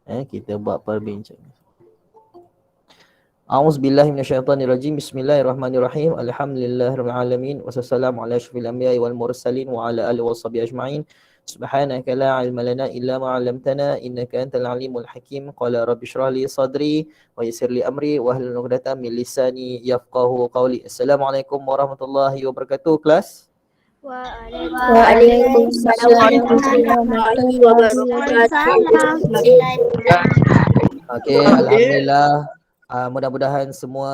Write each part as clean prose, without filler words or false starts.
Kita buat perbincangan. A'udzubillahi minasyaitonirrajim. Bismillahirrahmanirrahim. Alhamdulillahirabbil alamin. Wassalamu ala asyrofil anbiya'i wal mursalin wa ala alihi washabihi ajma'in. Subhanaka la ilma lana illa ma 'allamtana innaka antal alimul hakim. Qala rabbi shrah li sadri wa yassir li amri wa hlul 'uqdatam min lisani yafqahu qawli. Assalamualaikum warahmatullahi wabarakatuh kelas. Waalaikumsalam warahmatullahi wabarakatuh. Okey, alhamdulillah. Mudah-mudahan semua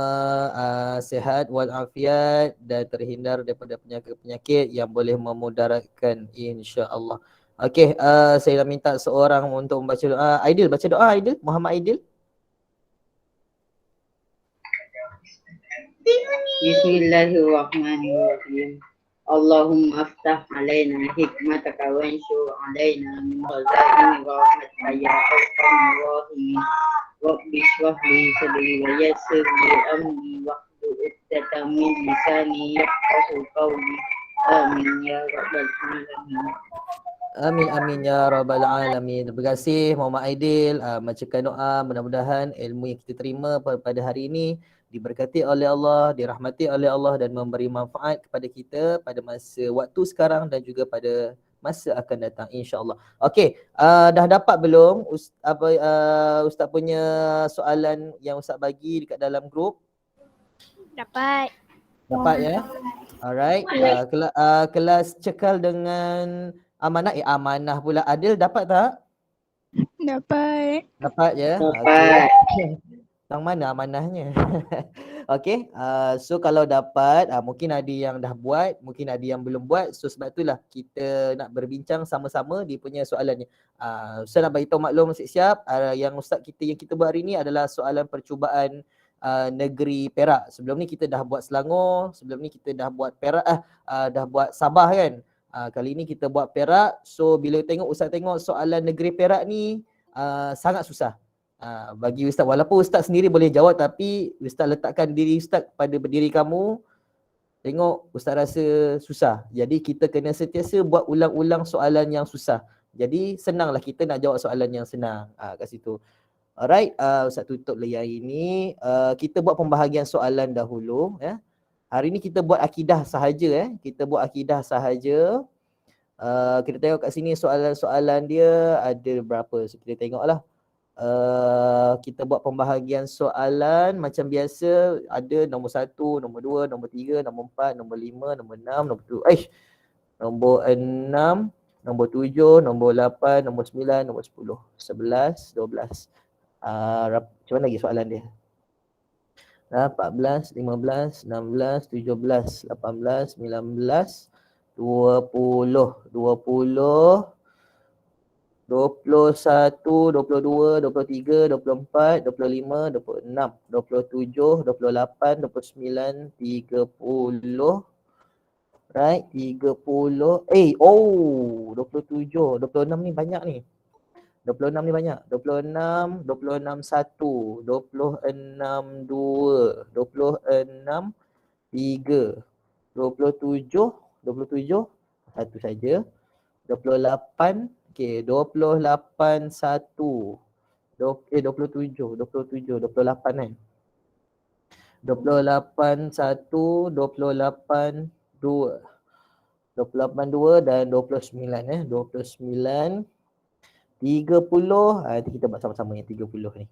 sihat walafiat dan terhindar daripada penyakit-penyakit yang boleh memudaratkan, insya-Allah. Okey, saya nak minta seorang untuk membaca doa. Aidil, baca doa Aidil, Muhammad Aidil. Bismillahirrahmanirrahim. Allahumma aftah alaina hikmataka wa anshur alaina min khazaini rahmatika ya arhamar rahimin. Rabbi shrah li sadri wa yassir li amri wahlul 'uqdatam min lisani yafqahu qawli. Amin ya rabbal alamin. Amin amin ya rabbal alamin. Terima kasih Muhammad Aidil bacakan doa, mudah-mudahan ilmu yang kita terima pada hari ini diberkati oleh Allah, dirahmati oleh Allah dan memberi manfaat kepada kita pada masa waktu sekarang dan juga pada masa akan datang, insya-Allah. Okey, dah dapat belum Ustaz punya soalan yang Ustaz bagi dekat dalam grup? Dapat. Dapat ya? Alright. Kelas cekal dengan amanah amanah pula. Adil dapat tak? Dapat. Dapat ya? Dapat. Okay. Yang mana amanahnya? Okey. So kalau dapat, mungkin ada yang dah buat, mungkin ada yang belum buat. So sebab itulah kita nak berbincang sama-sama dia punya soalannya. Ustaz nak bagi tahu maklum siap-siap, yang kita buat hari ni adalah soalan percubaan negeri Perak. Sebelum ni kita dah buat Selangor, sebelum ni kita dah buat Perak, dah buat Sabah kan. Kali ni kita buat Perak. So bila Ustaz tengok soalan negeri Perak ni sangat susah. Bagi Ustaz, walaupun Ustaz sendiri boleh jawab, tapi Ustaz letakkan diri Ustaz pada berdiri kamu, tengok Ustaz rasa susah. Jadi kita kena sentiasa buat ulang-ulang soalan yang susah. Jadi senanglah kita nak jawab soalan yang senang kat situ. Alright, Ustaz tutup layar ini. Kita buat pembahagian soalan dahulu ya. Hari ni kita buat akidah sahaja Kita buat akidah sahaja. Kita tengok kat sini soalan-soalan dia ada berapa. So kita tengoklah. Kita buat pembahagian soalan macam biasa, ada nombor 1, nombor 2, nombor 3, nombor 4, nombor 5, nombor 6, nombor 6, nombor 7, nombor 8, nombor 9, nombor 10, 11, 12. Macam mana lagi soalan dia? 14, 15, 16, 17, 18, 19, 20, 21, 22, 23, 24, 25, 26, 27, 28, 29, 30. Right, 30. 27, 26 ni banyak ni. 26 ni banyak. 26, 26 1, 26 2, 26 3, 27, 27 satu saja. 28, okey, 28 1. 27, 28 kan. 28 1, 28 2. 28 2 dan 29 29 30. Nanti kita buat sama-sama yang 30 ni.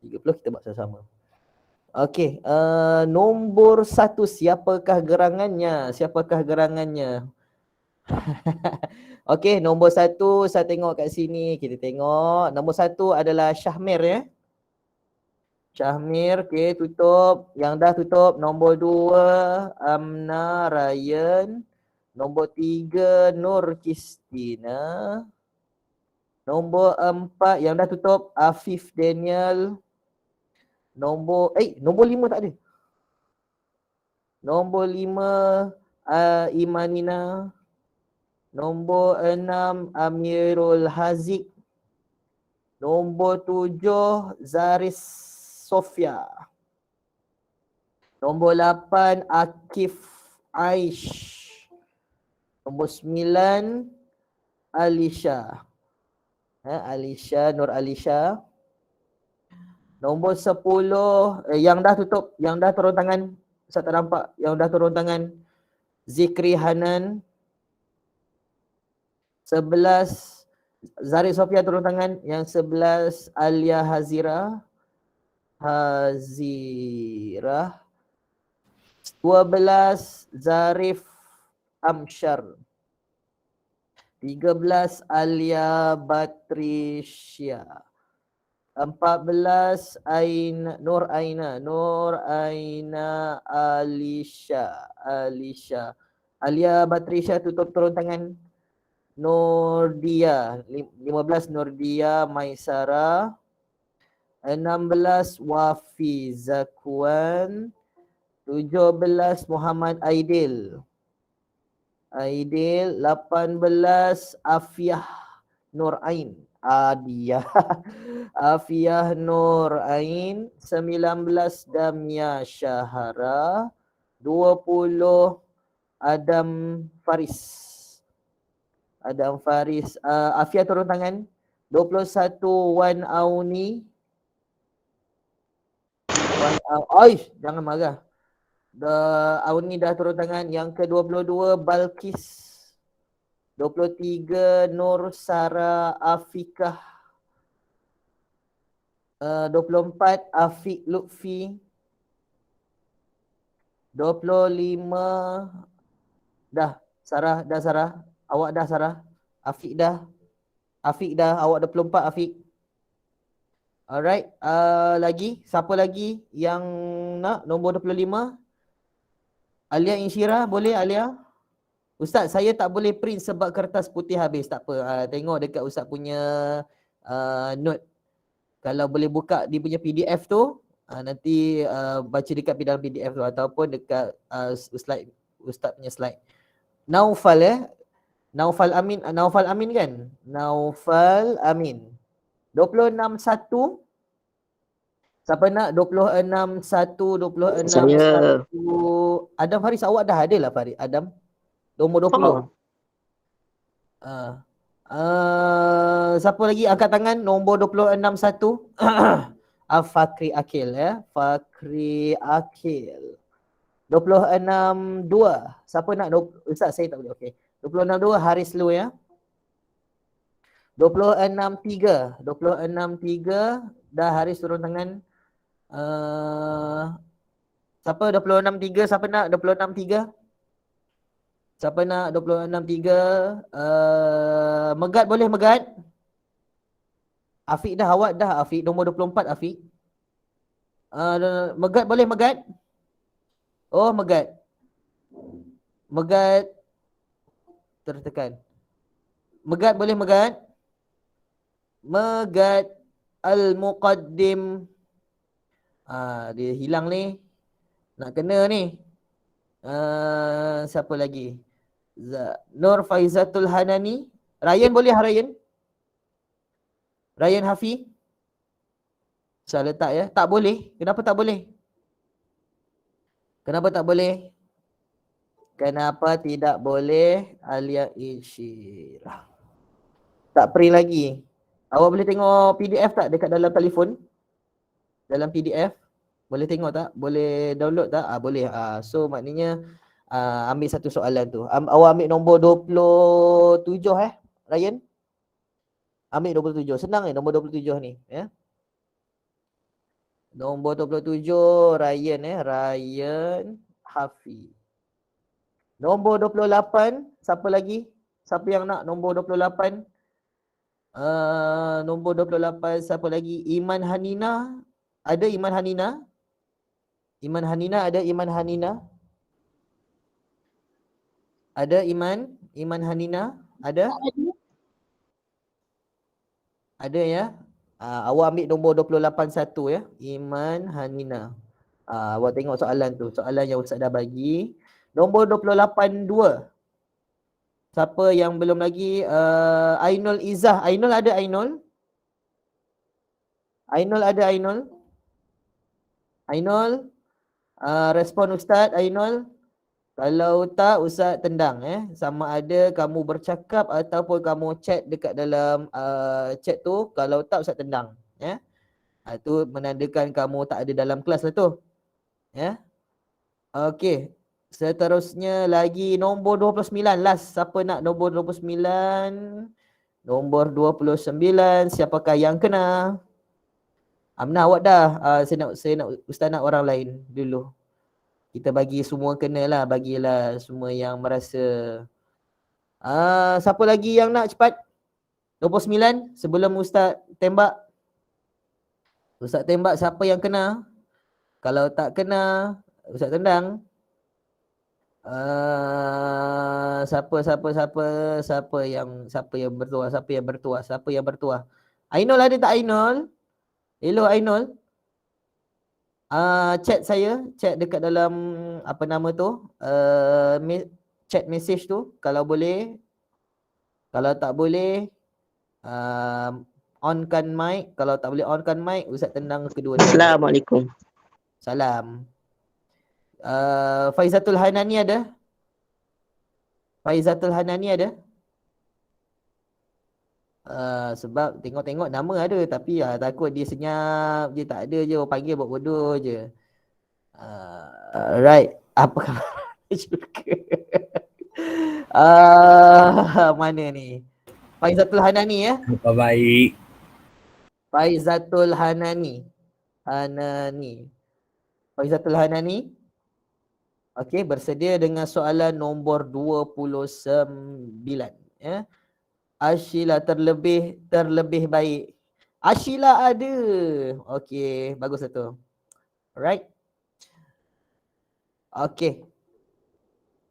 30 kita buat sama-sama. Okey, nombor 1, siapakah gerangannya? Siapakah gerangannya? Okey, nombor 1 saya tengok kat sini. Kita tengok. Nombor 1 adalah Syahmir ya. Syahmir, okey, tutup. Yang dah tutup. Nombor 2 Amna Ryan. Nombor 3 Nur Kristina. Nombor 4 yang dah tutup Afif Daniel. Nombor 5 tak ada. Nombor 5 Imanina. Nombor 6 Amirul Haziq. Nombor 7 Zaris Sofia. Nombor 8 Akif Aish. Nombor 9 Alisha. Alisha, Nur Alisha. Nombor 10 yang dah tutup, yang dah turun tangan. Ustaz tak nampak yang dah turun tangan. Zikri Hanan. 11 Zari Sofia turun tangan. Yang 11 Alia Hazira. 12 Zarif Amsyar. 13 Alia Batrisya. 14 Nur Aina Alisha. Alia Batrisya tutup turun tangan. Nordia 15 Nordia Maisara. 16 Wafi Zakwan. 17 Muhammad Aidil. 18 Afiah Nur Ain. Afiah Nur Ain. 19 Damia Syahara. 20 Adam Faris. Afiah turun tangan. 21 Wan Auni. Jangan marah. Auni dah turun tangan. Yang ke-22 Balkis. 23 Nur Sara Afikah. 24 Afiq Lutfi. 25 Sarah. Awak dah Sarah. Afiq dah. Awak 24 Afiq. Alright. Lagi. Siapa lagi yang nak? Nombor 25. Alia Insyirah. Boleh Alia? Ustaz, saya tak boleh print sebab kertas putih habis. Tak apa. Tengok dekat Ustaz punya note. Kalau boleh buka dia punya PDF tu, nanti baca dekat dalam PDF tu ataupun dekat slide Ustaz punya slide. Naufal Naufal Amin kan? Naufal Amin. 26-1. Siapa nak 26-1, 26-1? Saya. Adam Faris, awak dah ada lah Faris. Adam. Nombor 20. Siapa lagi angkat tangan? Nombor 26-1. Fakri Akil ya. Fakri Akil. 26-2. Siapa nak? Ustaz saya tak boleh. Okey. 26-2 Haris Lu ya. 26-3. 26-3 dah Haris turun tangan. Siapa 26-3? Siapa nak 26-3? Siapa nak 26-3? Megat boleh Megat? Afiq dah, awak dah Afiq. Nombor 24 Afiq. Megat boleh Megat? Oh Megat. Megat tertekan. Megat boleh Megat? Megat Al-Muqaddim. Dia hilang ni. Nak kena ni. Siapa lagi? Nur Faizatul Hanani. Ryan boleh Ryan? Ryan Hafi? Saya letak ya. Tak boleh. Kenapa tak boleh? Kenapa tak boleh? Kenapa tidak boleh? Alia Insyirah. Tak print lagi. Awak boleh tengok PDF tak dekat dalam telefon? Dalam PDF? Boleh tengok tak? Boleh download tak? Boleh. So maknanya ambil satu soalan tu. Awak ambil nombor 27 Ryan? Ambil 27. Senang nombor 27 ni ya. Nombor 27 Ryan Ryan Hafi. Nombor 28 siapa lagi? Siapa yang nak nombor 28? Nombor 28 siapa lagi? Iman Hanina. Ada Iman Hanina? Iman Hanina ada Iman Hanina? Ada Iman Hanina? Ada? Ada ya. Awak ambil nombor 28-1 ya. Iman Hanina. Awak tengok soalan tu. Soalan yang Ustaz dah bagi. Nombor 28-2. Siapa yang belum lagi? Ainul Izzah. Ainul ada Ainul? Ainul ada Ainul? Ainul? Respon Ustaz Ainul. Kalau tak Ustaz tendang sama ada kamu bercakap ataupun kamu chat dekat dalam chat tu. Kalau tak Ustaz tendang Itu menandakan kamu tak ada dalam kelas lah tu. Ya. Okey. Seterusnya lagi nombor 29 last. Siapa nak nombor 29? Nombor 29, siapakah yang kena? Amna awak dah. Saya nak ustaz nak orang lain dulu. Kita bagi semua kena lah, bagilah semua yang merasa. Siapa lagi yang nak cepat? 29 sebelum ustaz tembak. Ustaz tembak siapa yang kena? Kalau tak kena, ustaz tendang. Siapa yang bertuah? Ainul ada tak Ainul? Hello Ainul. Chat dekat dalam apa nama tu? Chat message tu kalau boleh. Kalau tak boleh onkan mic. Kalau tak boleh onkan mic, ustaz tendang kedua dia. Assalamualaikum. Salam. Faizatul Hanani ada? Faizatul Hanani ada? Sebab tengok-tengok nama ada tapi takut dia senyap, dia tak ada je, orang panggil buat bodoh je. Right. Apa khabar juga? Mana ni? Faizatul Hanani ya? Apa baik. Faizatul Hanani. Faizatul Hanani. Okey, bersedia dengan soalan nombor 29 ya. Ashila terlebih baik. Ashila ada. Okey, bagus tu. Alright. Okey.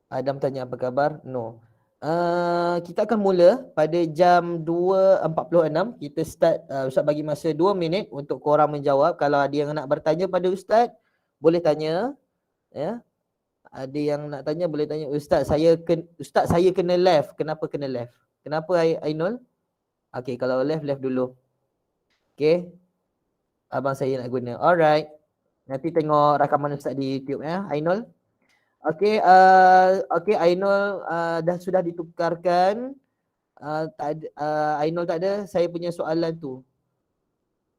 Adam tanya apa khabar? No. Kita akan mula pada jam 2.46. Kita start, Ustaz bagi masa 2 minit untuk korang menjawab. Kalau ada yang nak bertanya pada Ustaz, boleh tanya. Ya. Ada yang nak tanya boleh tanya, Ustaz saya kena left. Kenapa kena left? Kenapa Ainul? Okey, kalau left dulu. Okey. Abang saya nak guna. Alright. Nanti tengok rakaman Ustaz di YouTube ya, Ainul. Okey, Ainul sudah ditukarkan. Ainul tak ada. Saya punya soalan tu.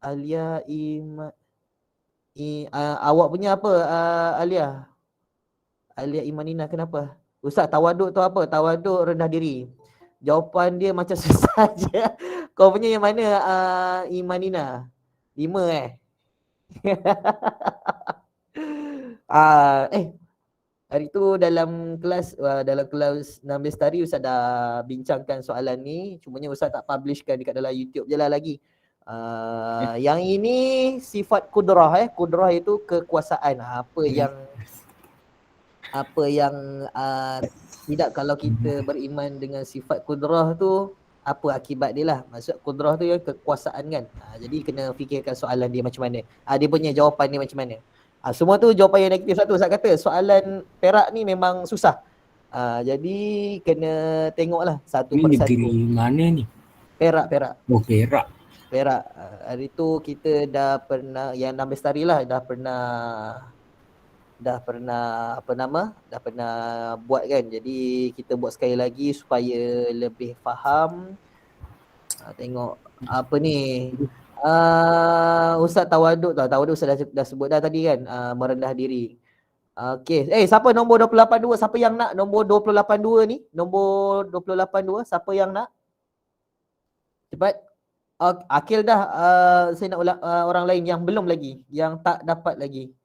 Alia awak punya apa Alia? Alia Imanina kenapa? Ustaz tawaduk tu apa? Tawaduk rendah diri. Jawapan dia macam susah je. Kau punya yang mana Imanina? 5 hari tu dalam kelas 16 tadi Ustaz dah bincangkan soalan ni. Cumanya Ustaz tak publishkan dekat dalam YouTube je lah lagi. Yang ini sifat kudrah Kudrah itu kekuasaan. Apa yang tidak kalau kita beriman dengan sifat kudrah tu, apa akibat dia lah. Maksud kudrah tu yang kekuasaan kan. Jadi kena fikirkan soalan dia macam mana. Dia punya jawapan dia macam mana. Semua tu jawapan yang negatif satu. Saya kata soalan Perak ni memang susah. Jadi kena tengoklah satu Ini persatu. negeri mana ni? Perak. Oh, Perak. Hari tu kita dah pernah, yang 16 hari lah, dah pernah buat kan. Jadi kita buat sekali lagi supaya lebih faham. Tengok apa ni. Ustaz tawaduk Ustaz dah sebut dah tadi kan, merendah diri. Okey. Siapa nombor 282? Siapa yang nak nombor 282 ni? Nombor 282 siapa yang nak? Cepat. Akil dah. Saya nak orang lain yang belum lagi, yang tak dapat lagi.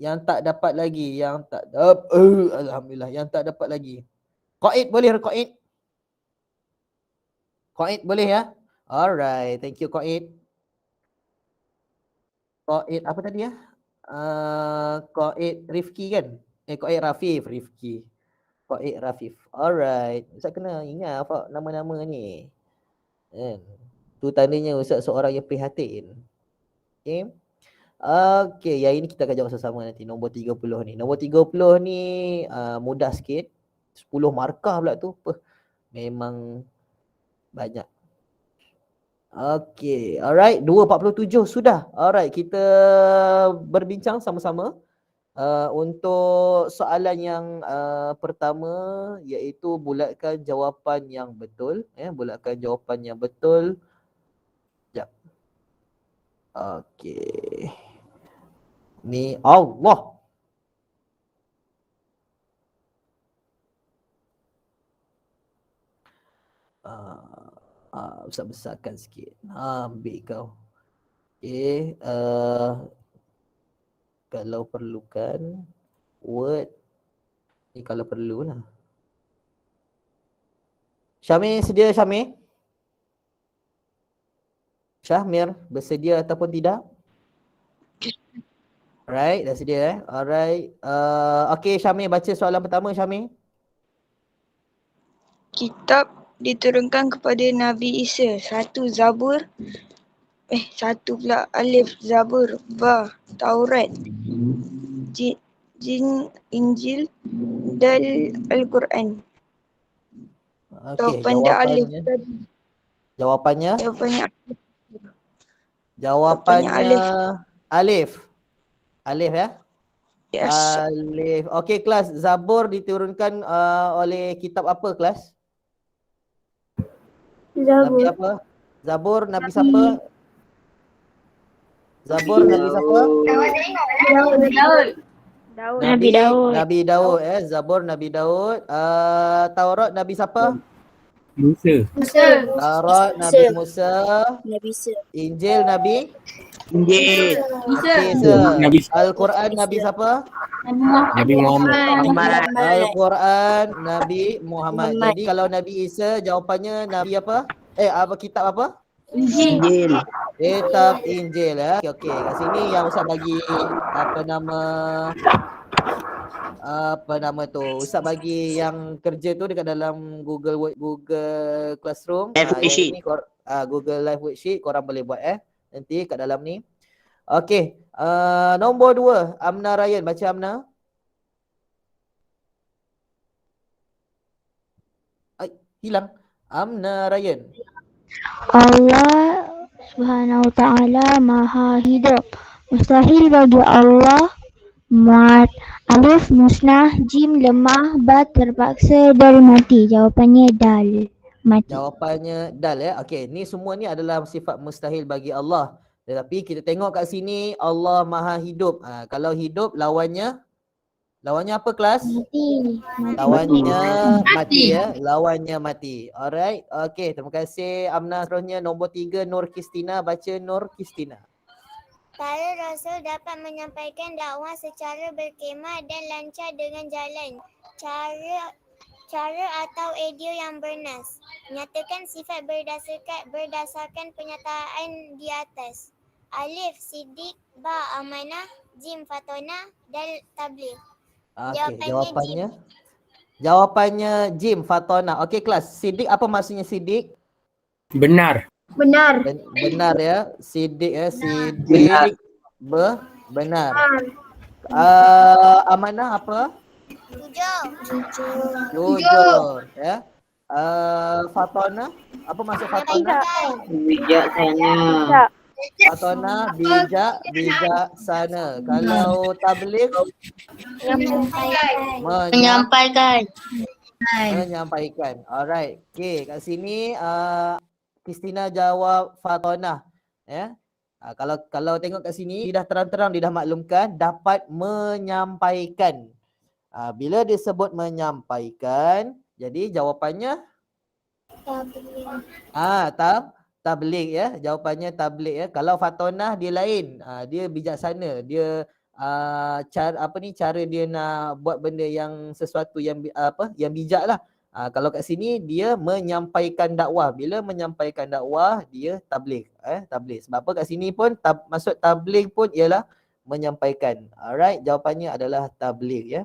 Alhamdulillah, yang tak dapat lagi. Qaid boleh Qaid? Qaid boleh ya? Alright, thank you Qaid. Qaid apa tadi ya? Qaid Rifki kan? Qaid Rafif, Rifki. Qaid Rafif. Alright. Ustaz kena ingat apa nama-nama ni. Tu tandanya Ustaz seorang yang prihatin. Okay. Okey, yang ini kita akan jawab sama-sama nanti. Nombor 30 ni. Nombor 30 ni mudah sikit. 10 markah pula tu. Memang banyak. Okey, alright. 2.47 sudah. Alright, kita berbincang sama-sama untuk soalan yang pertama, iaitu bulatkan jawapan yang betul. Bulatkan jawapan yang betul. Sekejap. Okey. Ni Allah. Besar-besarkan sikit. Ambil kau. Okey, kalau perlukan word ni kalau perlulah. Syamir sedia Syamir? Syahmir bersedia ataupun tidak? Alright, dah sedia Alright. Okey Syamir baca soalan pertama Syamir. Kitab diturunkan kepada Nabi Isa. Satu pula Alif, Zabur, Ba, Taurat, Jin, Injil, Dal, Al-Quran. Okey, Jawapan dia Alif jawapannya. tadi. Jawapannya Jawapannya Alif. Alif. Alif ya? Yes. Alif. Okey kelas, Zabur diturunkan oleh kitab apa kelas? Nabi apa? Zabur Nabi siapa? Zabur Nabi siapa? Nabi Daud. Nabi Daud Zabur Nabi Daud. Taurat Nabi siapa? Musa. Taurat Nabi Musa. Injil Nabi Injil. Isa. Nabi Al-Quran Nabi siapa? Nabi Muhammad. Al-Quran Nabi Muhammad. Jadi kalau Nabi Isa jawapannya Nabi apa? Apa kitab apa? Injil. Kitab Injil ya. Okey, kat sini yang Ustaz bagi apa nama tu? Ustaz bagi yang kerja tu dekat dalam Google Classroom. Live worksheet. Yang ini Google Live Worksheet korang boleh buat nanti kat dalam ni. Okey, nombor 2 Amna Ryan, baca Amna. Hilang. Amna Ryan. Allah Subhanahu wa ta'ala maha hidup. Mustahil bagi Allah. Muat. Alif musnah, jim lemah, ba terpaksa, dal mati. Jawapannya dal. Mati. Jawapannya dal ya. Okey, ni semua ni adalah sifat mustahil bagi Allah. Tetapi kita tengok kat sini Allah maha hidup. Kalau hidup lawannya apa kelas? Mati. Lawannya mati ya. Lawannya mati. Alright. Okey, terima kasih Amna. Seterusnya nombor 3 Nur Kistina, baca Nur Kistina. Para Rasul dapat menyampaikan dakwah secara berkhemah dan lancar dengan jalan, cara atau idea yang bernas. Nyatakan sifat berdasarkan pernyataan di atas. Alif, Siddiq, Ba, Amanah, Jim, Fatona, Dal, Tabligh. Jawapannya Jim, Fatona. Okey kelas, Siddiq apa maksudnya Siddiq? Benar. Benar ya. Siddiq ya. Siddiq benar. Amanah apa? Jujur ya. Fatona apa maksud Fatona? Bijaksana. Fatona bijaksana. Kalau tabligh menyampaikan. Alright. Okey, kat sini Kristina jawab Fatona ya. Kalau tengok kat sini dia dah terang-terang dia dah maklumkan dapat menyampaikan. Bila disebut menyampaikan, jadi jawapannya tabligh ya. Jawapannya tabligh ya. Kalau Fatona dia lain. Dia bijaksana. Dia cara dia nak buat benda yang sesuatu yang yang bijak lah. Kalau kat sini dia menyampaikan dakwah. Bila menyampaikan dakwah dia tabligh tabligh. Sebab apa kat sini pun maksud tabligh pun ialah menyampaikan. Alright, jawapannya adalah tabligh ya.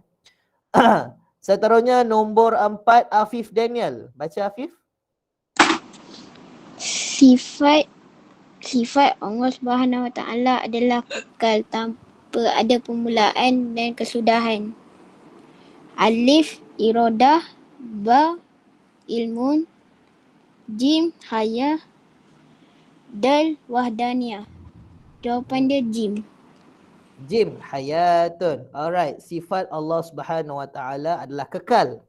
Seterusnya nombor 4 Afif Daniel. Baca Afif. Sifat Allah Subhanahu wa ta'ala adalah kekal tanpa ada permulaan dan kesudahan. Alif, iradah, ba, ilmun, jim, hayah, dal, wahdaniyah. Jawapan dia jim. Jim, hayatun. Alright, sifat Allah Subhanahu wa ta'ala adalah kekal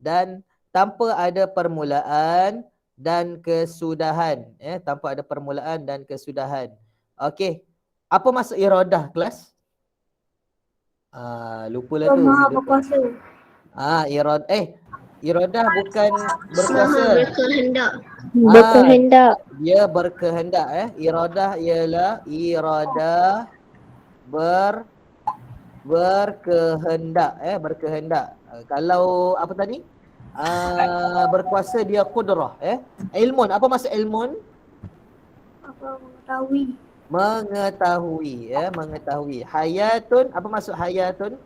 dan tanpa ada permulaan dan kesudahan tanpa ada permulaan dan kesudahan. Okey. Apa maksud iradah kelas? Lupa lah tu. Maha berkuasa. Iradah bukan Maha berkuasa. berkehendak. Berkehendak. Dia berkehendak. Iradah ialah iradah berkehendak. Berkehendak. Kalau apa tadi? Berkuasa dia qudrah. Ilmun. Apa maksud ilmun? Apa mengetahui. Mengetahui. Hayatun. Apa maksud hayatun?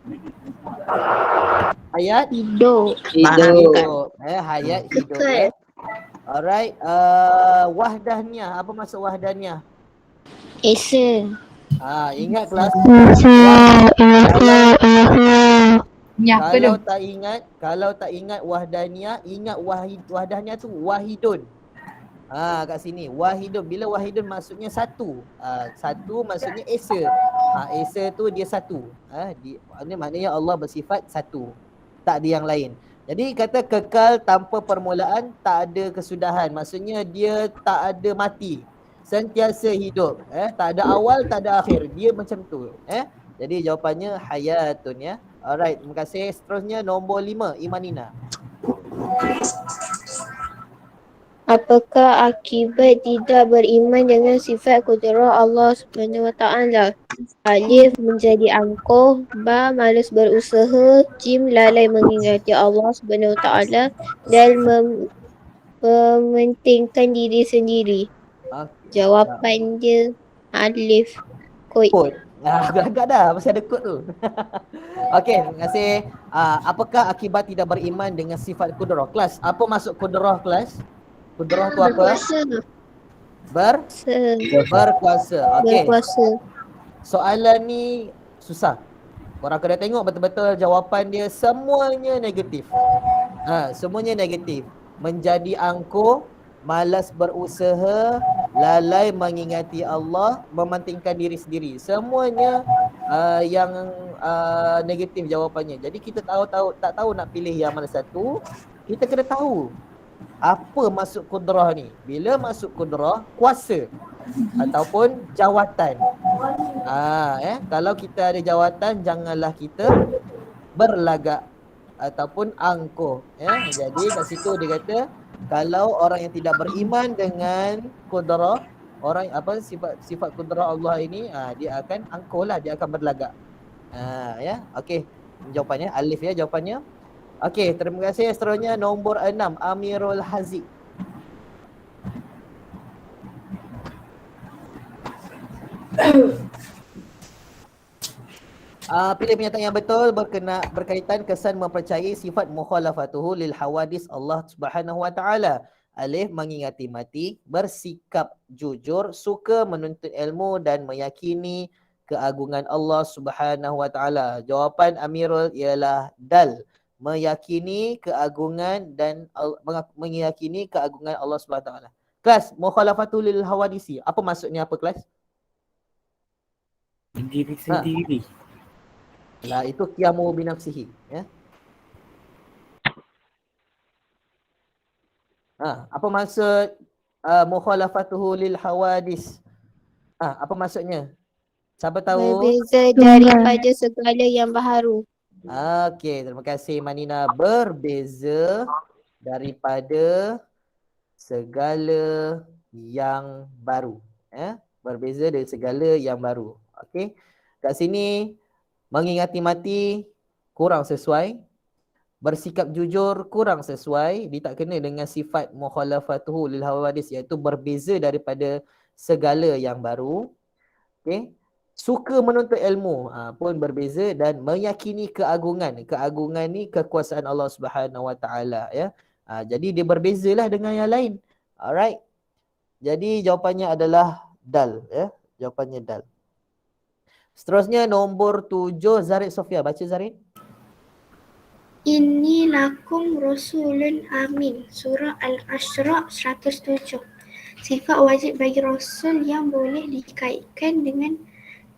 Hayat Hidup. Hidup. hayat hidup. Kekal. Alright. Wahdahnya. Apa maksud wahdahnya? Esa. Ingat kelas. Kalau tak ingat wahdahnya, ingat wahdahnya tu wahidun. Kat sini wahidun. Bila wahidun maksudnya satu. Satu maksudnya esa. Esa tu dia satu. Ini maknanya Allah bersifat satu. Tak ada yang lain. Jadi kata kekal tanpa permulaan, tak ada kesudahan. Maksudnya dia tak ada mati. Sentiasa hidup. Tak ada awal, tak ada akhir. Dia macam tu. Jadi jawapannya hayatun ya. Alright, terima kasih. Seterusnya nombor 5, Imanina. Apakah akibat tidak beriman dengan sifat kudrah Allah Subhanahu Wa Taala? Alif menjadi angkuh, ba malas berusaha, jim lalai mengingati Allah Subhanahu Wa Taala dan mementingkan diri sendiri. Jawapan dia alif. Kod. Agak-agak dah masih ada kod tu. Okey, terima kasih. Apakah akibat tidak beriman dengan sifat kudrah? Kelas, apa maksud kudrah kelas? Kudrah tu apa? Berkuasa. Okey. Berkuasa. Soalan ni susah. Korang kena tengok betul-betul jawapan dia semuanya negatif. Semuanya negatif. Menjadi angkuh, malas berusaha, lalai mengingati Allah, mementingkan diri sendiri. Semuanya yang negatif jawapannya. Jadi kita tak tahu nak pilih yang mana satu. Kita kena tahu apa maksud kudrah ni. Bila maksud kudrah, kuasa ataupun jawatan. Kalau kita ada jawatan, janganlah kita berlagak ataupun angkuh. Jadi kat situ dia kata, kalau orang yang tidak beriman dengan kudrah, orang sifat kudrah Allah ini, dia akan angkuh lah, dia akan berlagak. Okey, jawapannya alif ya jawapannya. Okey, terima kasih. Seterusnya nombor 6, Amirul Haziq. Pilih pernyataan yang betul berkaitan kesan mempercayai sifat mukhalafatuhu lil hawadis Allah Subhanahu Wa Taala. Alif, mengingati mati, bersikap jujur, suka menuntut ilmu dan meyakini keagungan Allah Subhanahu Wa Taala. Jawapan Amirul ialah dal, meyakini keagungan dan meyakini keagungan Allah Subhanahu Wa Taala. Kelas, mukhalafatul lil hawadisi. Apa maksudnya apa kelas? Diri sendiri. Lah itu qiyamu binafsihi, ya. Apa maksud mukhalafatuhu lil hawadis? Apa maksudnya? Siapa tahu? Berbeza daripada segala yang baharu. Okey, terima kasih Manina. Berbeza daripada segala yang baru. Berbeza dari segala yang baru. Okey. Kat sini mengingati mati kurang sesuai. Bersikap jujur kurang sesuai. Dia tak kena dengan sifat mukhalafatuhu lil hawadis, iaitu berbeza daripada segala yang baru. Okey. Suka menuntut ilmu pun berbeza, dan meyakini keagungan. Keagungan ni kekuasaan Allah Subhanahu Wa Taala, ya. Jadi dia berbezalah dengan yang lain. Alright. Jadi jawapannya adalah dal, ya. Jawapannya dal. Seterusnya nombor 7, Zarid Sofia. Baca Zarid. Inni lakum rasulun amin. Surah Al-Asra 107. Sifat wajib bagi rasul yang boleh dikaitkan dengan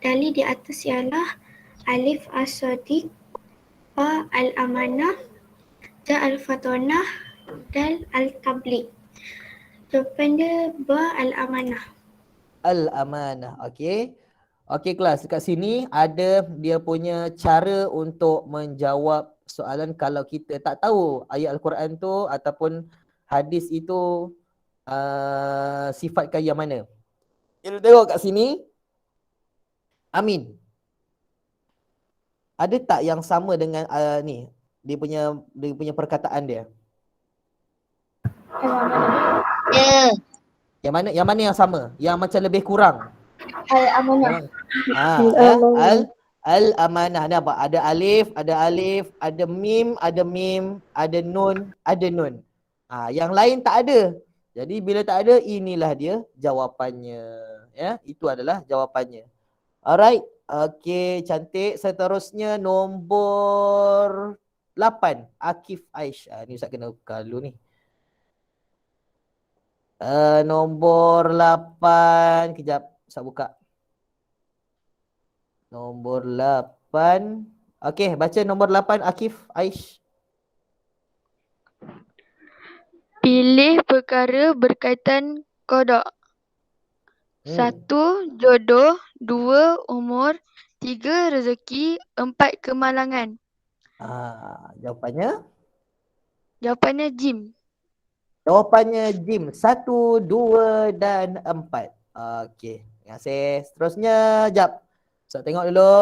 dalil di atas ialah alif as-sadiq, ba al-amanah, ja al-fatonah, dal al-tabligh. Jawapan dia ba al-amanah. Al-amanah. Okey. Okey kelas, dekat sini ada dia punya cara untuk menjawab soalan kalau kita tak tahu ayat Al-Quran tu ataupun hadis itu sifatkan yang mana. Kita tengok kat sini. Amin. Ada tak yang sama dengan ni? Dia punya perkataan dia. Ya. Yang mana yang sama? Yang macam lebih kurang. Al-amanah. Al-amanah. Ada apa? Ada alif, ada mim, ada nun, ada nun. Yang lain tak ada. Jadi bila tak ada, inilah dia jawapannya. Ya, itu adalah jawapannya. Alright. Okey, cantik. Seterusnya nombor 8. Akif Aish. Ni Ustaz kena buka dulu ni. Nombor 8. Kejap, Ustaz buka. Nombor 8. Okey, baca nombor 8 Akif Aish. Pilih perkara berkaitan qada. 1. Jodoh. 2. Umur. 3. Rezeki. 4. Kemalangan. Jawapannya? Jawapannya Jim. Jawapannya Jim. 1, 2 dan 4. Okey, terima kasih. Seterusnya, jap. Ustaz tengok dulu.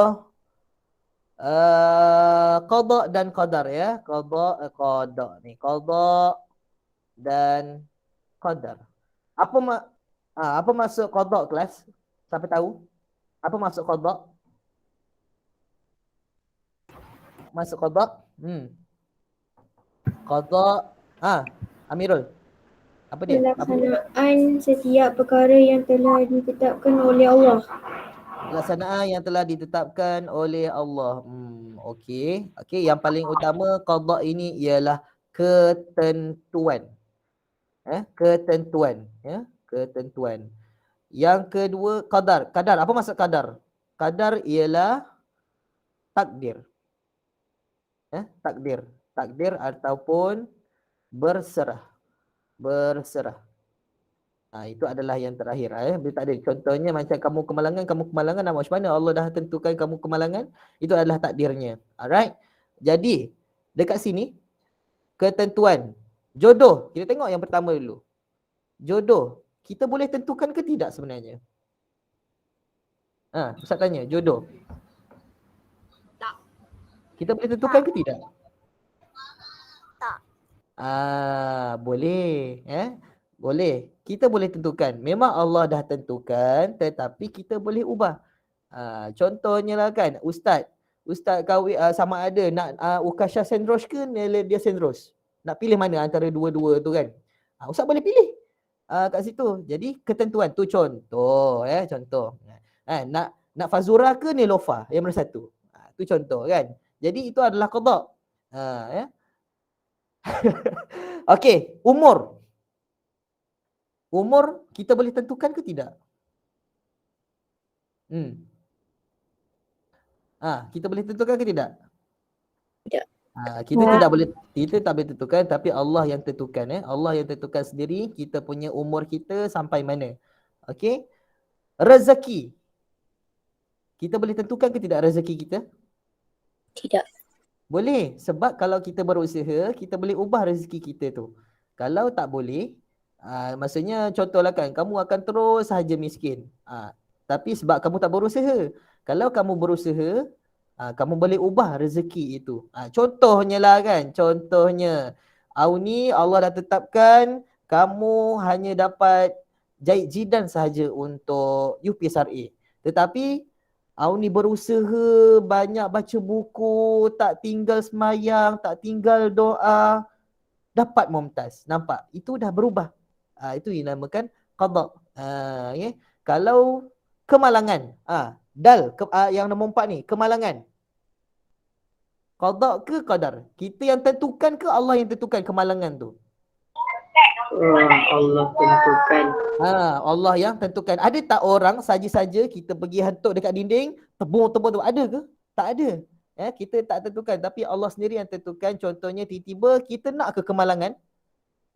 Qada dan qadar ya. Qada ni. Qada dan qadar. Apa maksud qada kelas? Siapa tahu? Apa maksud qada? Maksud qada? Qada. Amirul. Apa dia? Pelaksanaan setiap perkara yang telah ditetapkan oleh Allah. Pelaksanaan yang telah ditetapkan oleh Allah. Okey. Okey, yang paling utama qada ini ialah ketentuan. Ketentuan, ya, ketentuan. Yang kedua qadar. Qadar, apa maksud qadar? Qadar ialah takdir. Takdir. Takdir ataupun berserah. Itu adalah yang terakhir. Bila tak ada. Contohnya macam kamu kemalangan nak macam mana Allah dah tentukan kamu kemalangan, itu adalah takdirnya. Alright. Jadi, dekat sini ketentuan jodoh. Kita tengok yang pertama dulu. Jodoh, kita boleh tentukan ke tidak sebenarnya? Ustaz tanya, jodoh. Tak. Kita boleh tentukan ke tidak? Tak. Boleh, boleh. Kita boleh tentukan. Memang Allah dah tentukan, tetapi kita boleh ubah. Contohnya lah kan, Ustaz kahwin sama ada nak Ukasha Sendros ke dia Sendros. Nak pilih mana antara dua-dua tu kan? Ustaz boleh pilih kat situ. Jadi ketentuan tu contoh, contoh. Nak Fazura ke Nilofa yang mana satu? Tu contoh kan. Jadi itu adalah qada. Okey, umur. Umur kita boleh tentukan ke tidak? Kita boleh tentukan ke tidak? Tidak. Kita tak boleh tentukan, tapi Allah yang tentukan. Allah yang tentukan sendiri kita punya umur kita sampai mana. Okey. Rezeki. Kita boleh tentukan ke tidak rezeki kita? Tidak. Boleh. Sebab kalau kita berusaha, kita boleh ubah rezeki kita tu. Kalau tak boleh, maksudnya contohlah kan, kamu akan terus sahaja miskin. Tapi sebab kamu tak berusaha. Kalau kamu berusaha, kamu boleh ubah rezeki itu. Contohnya lah kan, contohnya Auni Allah dah tetapkan kamu hanya dapat jahit jidan sahaja untuk UPSRA. Tetapi Auni berusaha, banyak baca buku, tak tinggal semayang, tak tinggal doa, dapat mumtaz. Nampak? Itu dah berubah. Itu dinamakan qada. Okay. Kalau kemalangan, yang nombor 4 ni, kemalangan. Qada ke qadar? Kita yang tentukan ke Allah yang tentukan kemalangan tu? Allah tentukan. Allah yang tentukan. Ada tak orang saja-saja kita pergi hantuk dekat dinding, tebung. Ada ke? Tak ada. Kita tak tentukan, tapi Allah sendiri yang tentukan. Contohnya tiba-tiba kita nak ke kemalangan?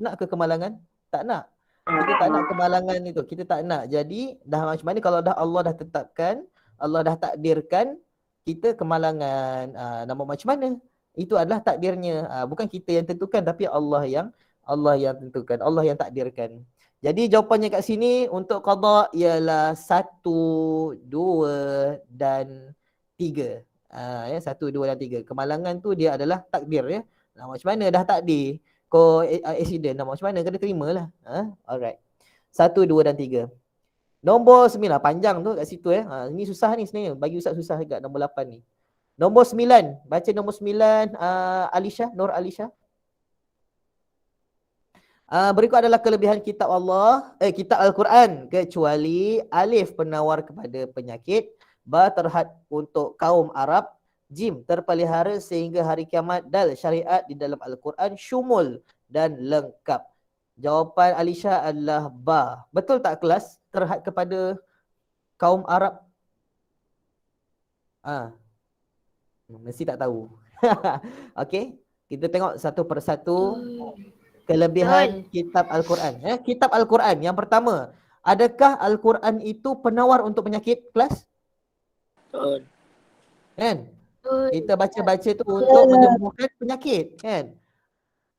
Nak ke kemalangan? Tak nak. Kita tak nak kemalangan itu. Kita tak nak. Jadi dah macam mana kalau dah Allah dah tetapkan, Allah dah takdirkan kita kemalangan. Nama macam mana? Itu adalah takdirnya. Bukan kita yang tentukan tapi Allah yang tentukan, Allah yang takdirkan. Jadi jawapannya kat sini untuk qada ialah 1, 2 dan 3. Ya, 1, 2 dan 3. Kemalangan tu dia adalah takdir ya. Macam mana dah takdir? Kau accident macam mana? Kena terima lah. Alright. 1, 2 dan 3. Nombor 9. Panjang tu kat situ Ini susah ni sebenarnya. Bagi Ustaz susah juga nombor 8 ni. Nombor 9. Baca nombor 9 Alisha, Nur Alisha. Berikut adalah kelebihan kitab kitab Al-Quran kecuali alif penawar kepada penyakit, ba terhad untuk kaum Arab, jim terpelihara sehingga hari kiamat, dal syariat di dalam Al-Quran syumul dan lengkap. Jawapan Alisha adalah ba. Betul tak kelas? Terhad kepada kaum Arab. Mesti tak tahu. Okey, kita tengok satu persatu. Kelebihan kitab Al-Quran. Kitab Al-Quran yang pertama, adakah Al-Quran itu penawar untuk penyakit kelas? Betul. Kan? Kita baca-baca tu untuk menyembuhkan penyakit, kan?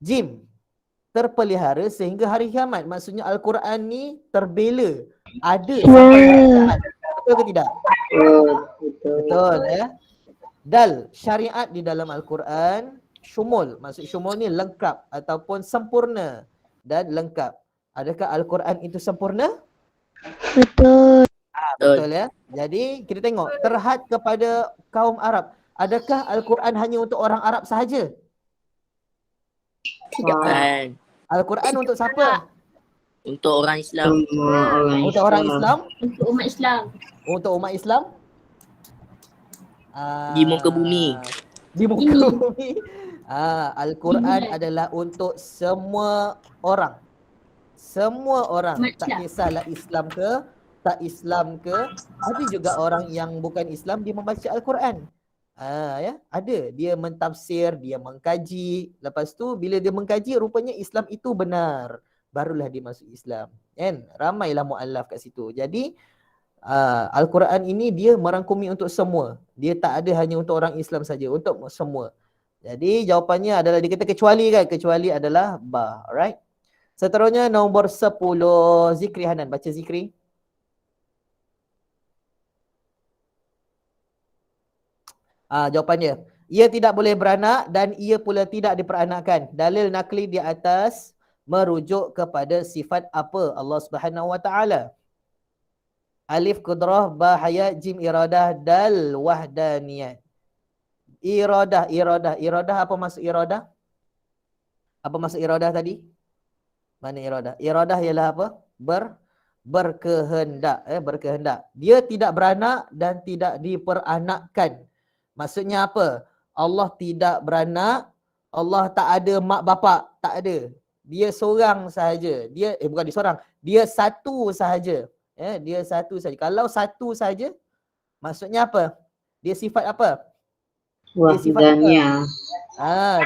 Jim terpelihara sehingga hari kiamat. Maksudnya Al-Quran ni terbela. Ada sampai hari kiamat. Betul ke tidak? Betul ya. Dal syariat di dalam Al-Quran syumul, maksud syumul ni lengkap ataupun sempurna dan lengkap. Adakah Al-Quran itu sempurna? Betul. Betul ya. Jadi kita tengok terhad kepada kaum Arab. Adakah Al-Quran hanya untuk orang Arab sahaja? Tidak kan. Al-Quran untuk siapa? Untuk orang Islam. Untuk orang Islam? Untuk umat Islam. Untuk umat Islam? Di muka bumi. Di muka bumi. Al-Quran adalah untuk semua orang. Semua orang. Tak kisahlah Islam ke, tak Islam ke. Ada juga orang yang bukan Islam, dia membaca Al-Quran. Ya, ada. Dia mentafsir, dia mengkaji. Lepas tu bila dia mengkaji, rupanya Islam itu benar. Barulah dia masuk Islam. Kan? Ramailah mu'allaf kat situ. Jadi Al-Quran ini dia merangkumi untuk semua. Dia tak ada hanya untuk orang Islam saja, untuk semua. Jadi jawapannya adalah dia kata kecuali kan? Kecuali adalah ba. Alright. Seterusnya nombor 10 Zikri Hanan. Baca Zikri. Jawapannya. Ia tidak boleh beranak dan ia pula tidak diperanakkan. Dalil nakli di atas merujuk kepada sifat apa Allah Subhanahu Wa Taala. Alif kudrah, ba hayat, jim iradah, dal wahdaniyat. Iradah apa maksud iradah? Apa maksud iradah tadi? Mana iradah? Iradah ialah apa? Berkehendak, berkehendak. Dia tidak beranak dan tidak diperanakkan. Maksudnya apa? Allah tidak beranak, Allah tak ada mak bapak, tak ada. Dia seorang sahaja. Dia bukan dia seorang, dia satu sahaja. Dia satu saja. Kalau satu saja, maksudnya apa? Dia sifat apa? Wahdaniyah.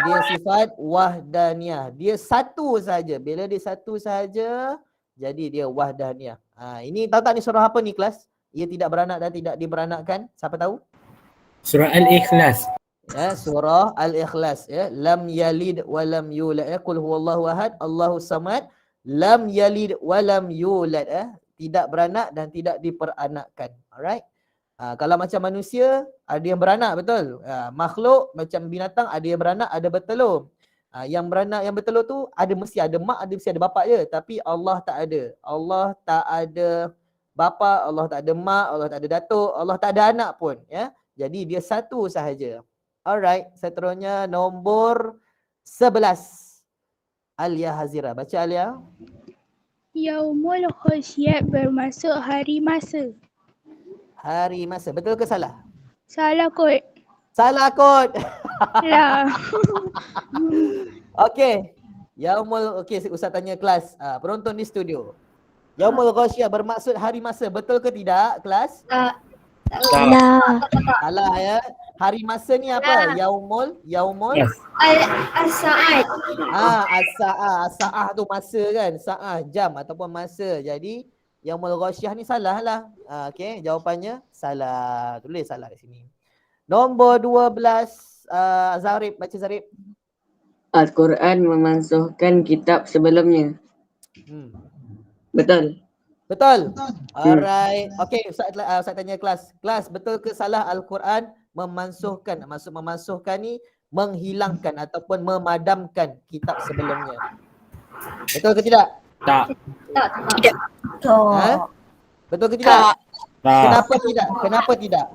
Dia sifat wahdaniyah. Dia satu saja. Bila dia satu saja, jadi dia wahdaniyah. Ini tahu tak ni surah apa ni kelas? Ia tidak beranak dan tidak diberanakkan. Siapa tahu? Surah Al-Ikhlas. Surah Al-Ikhlas. Lam yalid wa lam yulad. Qul huwallahu ahad, Allahu samad. Lam yalid wa lam yulad. Tidak beranak dan tidak diperanakkan. Alright. Kalau macam manusia, ada yang beranak, betul. Makhluk macam binatang, ada yang beranak, ada bertelur. Yang beranak, yang bertelur tu mesti ada mak, mesti ada bapak je. Tapi Allah tak ada. Allah tak ada bapa, Allah tak ada mak, Allah tak ada datuk, Allah tak ada anak pun. Ya. Jadi dia satu sahaja. Alright. Seterusnya nombor 11. Alia Hazira. Baca Alia. Yaumul Khusyat bermaksud hari masa. Hari masa. Betul ke salah? Salah kot. Salah kot. Lah. Okey. Okey, Ustaz tanya kelas. Penonton di studio. Yaumul Khusyat bermaksud hari masa. Betul ke tidak kelas? Salah. Salah ya. Hari masa ni apa? Yaumul Yes. As-Sa'ad. As-sa'ah tu masa kan? Sa'ah jam ataupun masa. Jadi yaumul ghasyiyah ni salah lah. Okey, jawapannya salah. Tulis salah kat sini. Nombor 12 Zarib, baca Zarib. Al-Quran memansuhkan kitab sebelumnya. Betul. Betul. Alright. Okey, Ustaz tanya kelas. Kelas, betul ke salah Al-Quran memansuhkan? Maksud memansuhkan ni menghilangkan ataupun memadamkan kitab sebelumnya. Betul ke tidak? Tak. Ha? Betul ke tidak? Tak. Kenapa tidak? Kenapa tidak?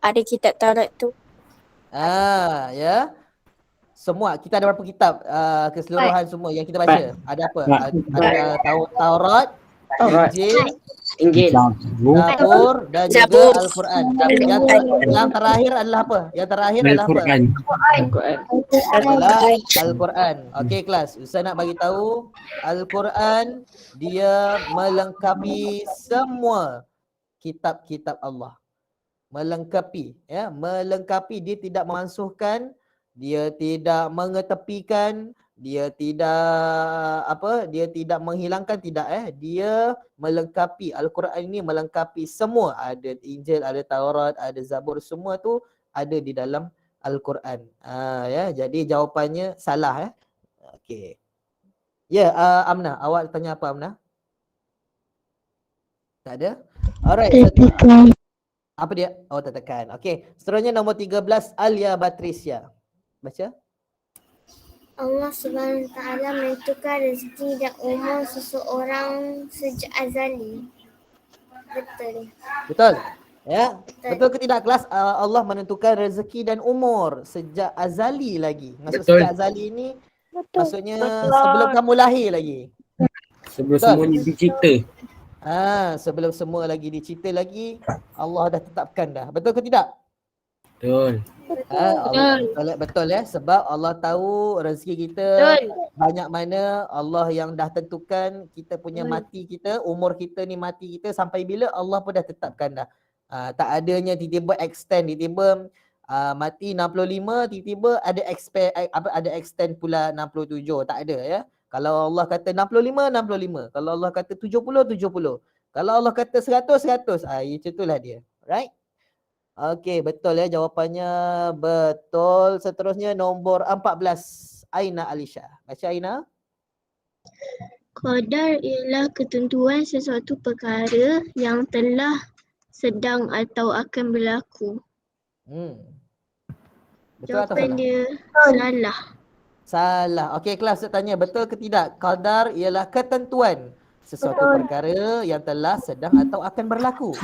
Ada kitab Taurat tu. Ya. Semua kita ada berapa kitab keseluruhan semua yang kita baca? Ada apa? Ada Taurat, Injil, Zabur dan juga Al-Quran. Yang terakhir adalah apa? Yang terakhir adalah apa? Adalah Al-Quran. Okey kelas, Ustaz nak bagi tahu Al-Quran dia melengkapi semua kitab-kitab Allah. Melengkapi, ya, melengkapi. Dia tidak memansuhkan, dia tidak mengetepikan, dia tidak menghilangkan, tidak, dia melengkapi. Al-Quran ini melengkapi semua. Ada Injil, ada Taurat, ada Zabur, semua tu ada di dalam Al-Quran. Ya, jadi jawapannya salah, Okey. Ya, Amna, awak tanya apa, Amna? Tak ada? Alright. Apa dia? Oh, tak tekan. Okey. Seterusnya nombor 13 Alia Batrisya. Baca. Allah Subhanahu Wa Taala menentukan rezeki dan umur seseorang sejak azali. Betul. Betul. Ya. Betul ke tidak kelas? Allah menentukan rezeki dan umur sejak azali lagi. Maksud Betul. sejak azali ni maksudnya sebelum kamu lahir lagi. Sebelum semuanya dicipta. Sebelum semua lagi dicipta lagi, Allah dah tetapkan dah. Betul ke tidak? Betul. Betul ya, sebab Allah tahu rezeki kita banyak mana, Allah yang dah tentukan kita punya mati kita, umur kita ni mati kita sampai bila Allah pun dah tetapkan dah. Tak adanya tiba-tiba extend, tiba-tiba mati 65, tiba-tiba ada extend pula 67, tak ada ya. Kalau Allah kata 65, 65. Kalau Allah kata 70, 70. Kalau Allah kata 100, 100. Itulah dia. Right? Okey, betul ya jawapannya. Betul. Seterusnya nombor 14. Aina Alisha. Baca Aina. Qadar ialah ketentuan sesuatu perkara yang telah, sedang atau akan berlaku. Betul atau Jawapan salah? dia salah. Salah. Okey, kelas saya tanya, betul ke tidak? Qadar ialah ketentuan sesuatu perkara yang telah, sedang atau akan berlaku.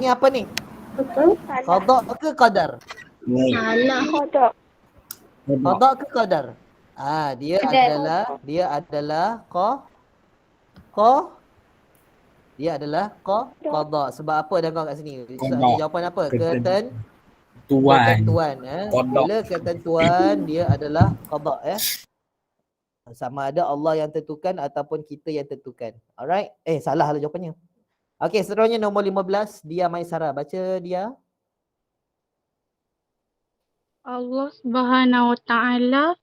Ini apa ni? Betul. Qada ke qadar? Salah. Qada ke qadar? Dia adalah qada. Sebab apa dah kau kat sini? Jawapan apa? Ketentuan. Bila ketentuan dia adalah qada, sama ada Allah yang tentukan ataupun kita yang tentukan. Alright? Salah lah jawapannya. Okey, seterusnya nombor 15 Dia Maisara. Baca dia. Allah Subhanahu Wa Taala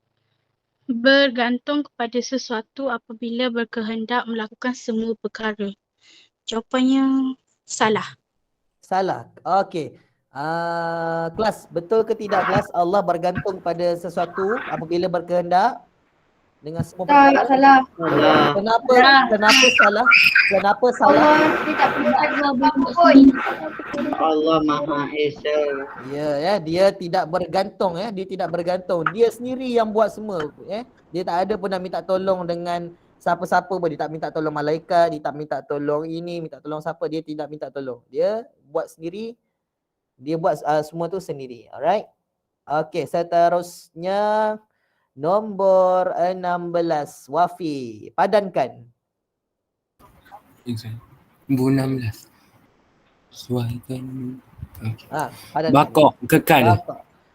bergantung kepada sesuatu apabila berkehendak melakukan semua perkara. Jawapannya salah. Salah. Okey. Kelas, betul ke tidak kelas Allah bergantung pada sesuatu apabila berkehendak dengan semua perkara? Salah. Kenapa salah? Kenapa salah? Dia tak perlu ada pun. Allah Maha Esa. Ya, dia tidak bergantung, dia tidak bergantung. Dia sendiri yang buat semua, Dia tak ada pun nak minta tolong dengan siapa-siapa pun. Dia tak minta tolong malaikat, dia tak minta tolong ini, minta tolong siapa, dia tidak minta tolong. Dia buat sendiri. Dia buat semua tu sendiri. Alright? Okey, seterusnya nombor 16 Wafi. Padankan. Nombor 16. Suaikan. Padankan. Bakok, kekal.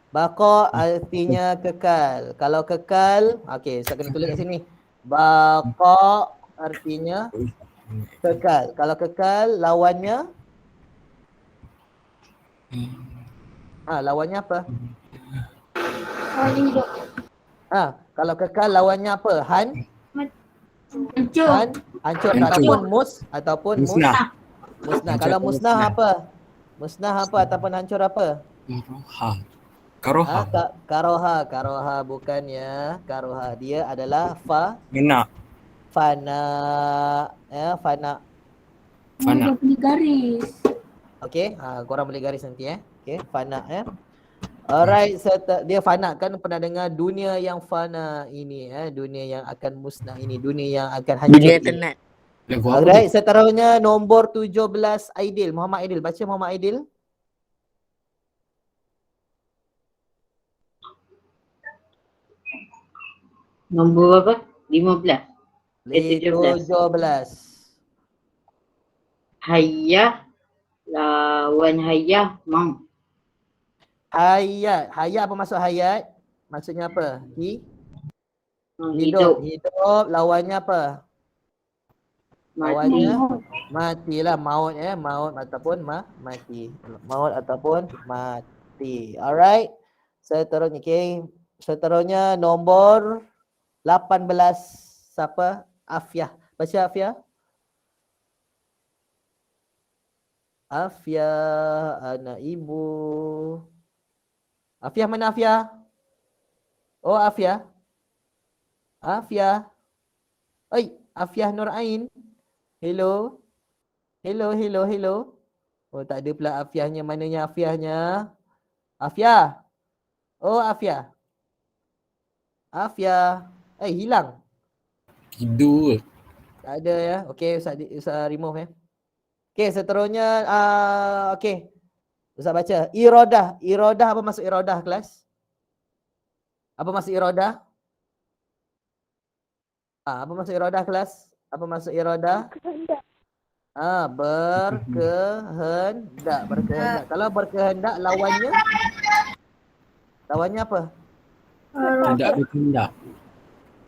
Bakok artinya kekal. Kalau kekal, okey, saya kena tulis kat sini. Bakok artinya kekal. Kalau kekal lawannya Lawannya apa? Hidup. Kalau kekal lawannya apa? Hancur. Hancur Hancur. ataupun Musnah. musnah. Hancur Kalau atau musnah musnah. apa? Musnah apa ataupun hancur apa? Karoha. Karoha bukannya karoha. Dia adalah Enak. fana. Fana. Dia beli garis. Okey, korang boleh garis nanti Okey, fana Alright, dia fana kan, pernah dengar dunia yang fana ini dunia yang akan musnah ini, dunia yang akan hancur Dunia ini. tenat. Alright, seterusnya nombor 17 Aidil, Muhammad Aidil. Baca Muhammad Aidil. Nombor apa? 15. 17. Hayyah lawan hayyah mau. Hayat. Hayat apa maksud hayat? Maksudnya apa? Hidup. Hidup lawannya apa? Lawannya mati lah, maut maut ataupun mati. Maut ataupun mati. Alright. Seterusnya nombor 18 siapa? Afiah. Baca Afiah. Afiah, anak ibu. Afiah mana Afiah? Oh, Afiah. Afiah. Oi, Afiah Nur Ain. Hello. Hello. Oh, tak ada pula Afiahnya. Mananya Afiahnya? Afiah. Oh, Afiah. Afiah. Hilang. Tidur. Tak ada ya. Okey, Ustaz remove Okey, seterusnya okey. Ustaz baca. Iradah. Iradah apa maksud iradah kelas? Apa maksud iradah? Apa maksud iradah kelas? Apa maksud iradah? Berkehendak. Kalau berkehendak lawannya? Lawannya apa? Tidak berkehendak.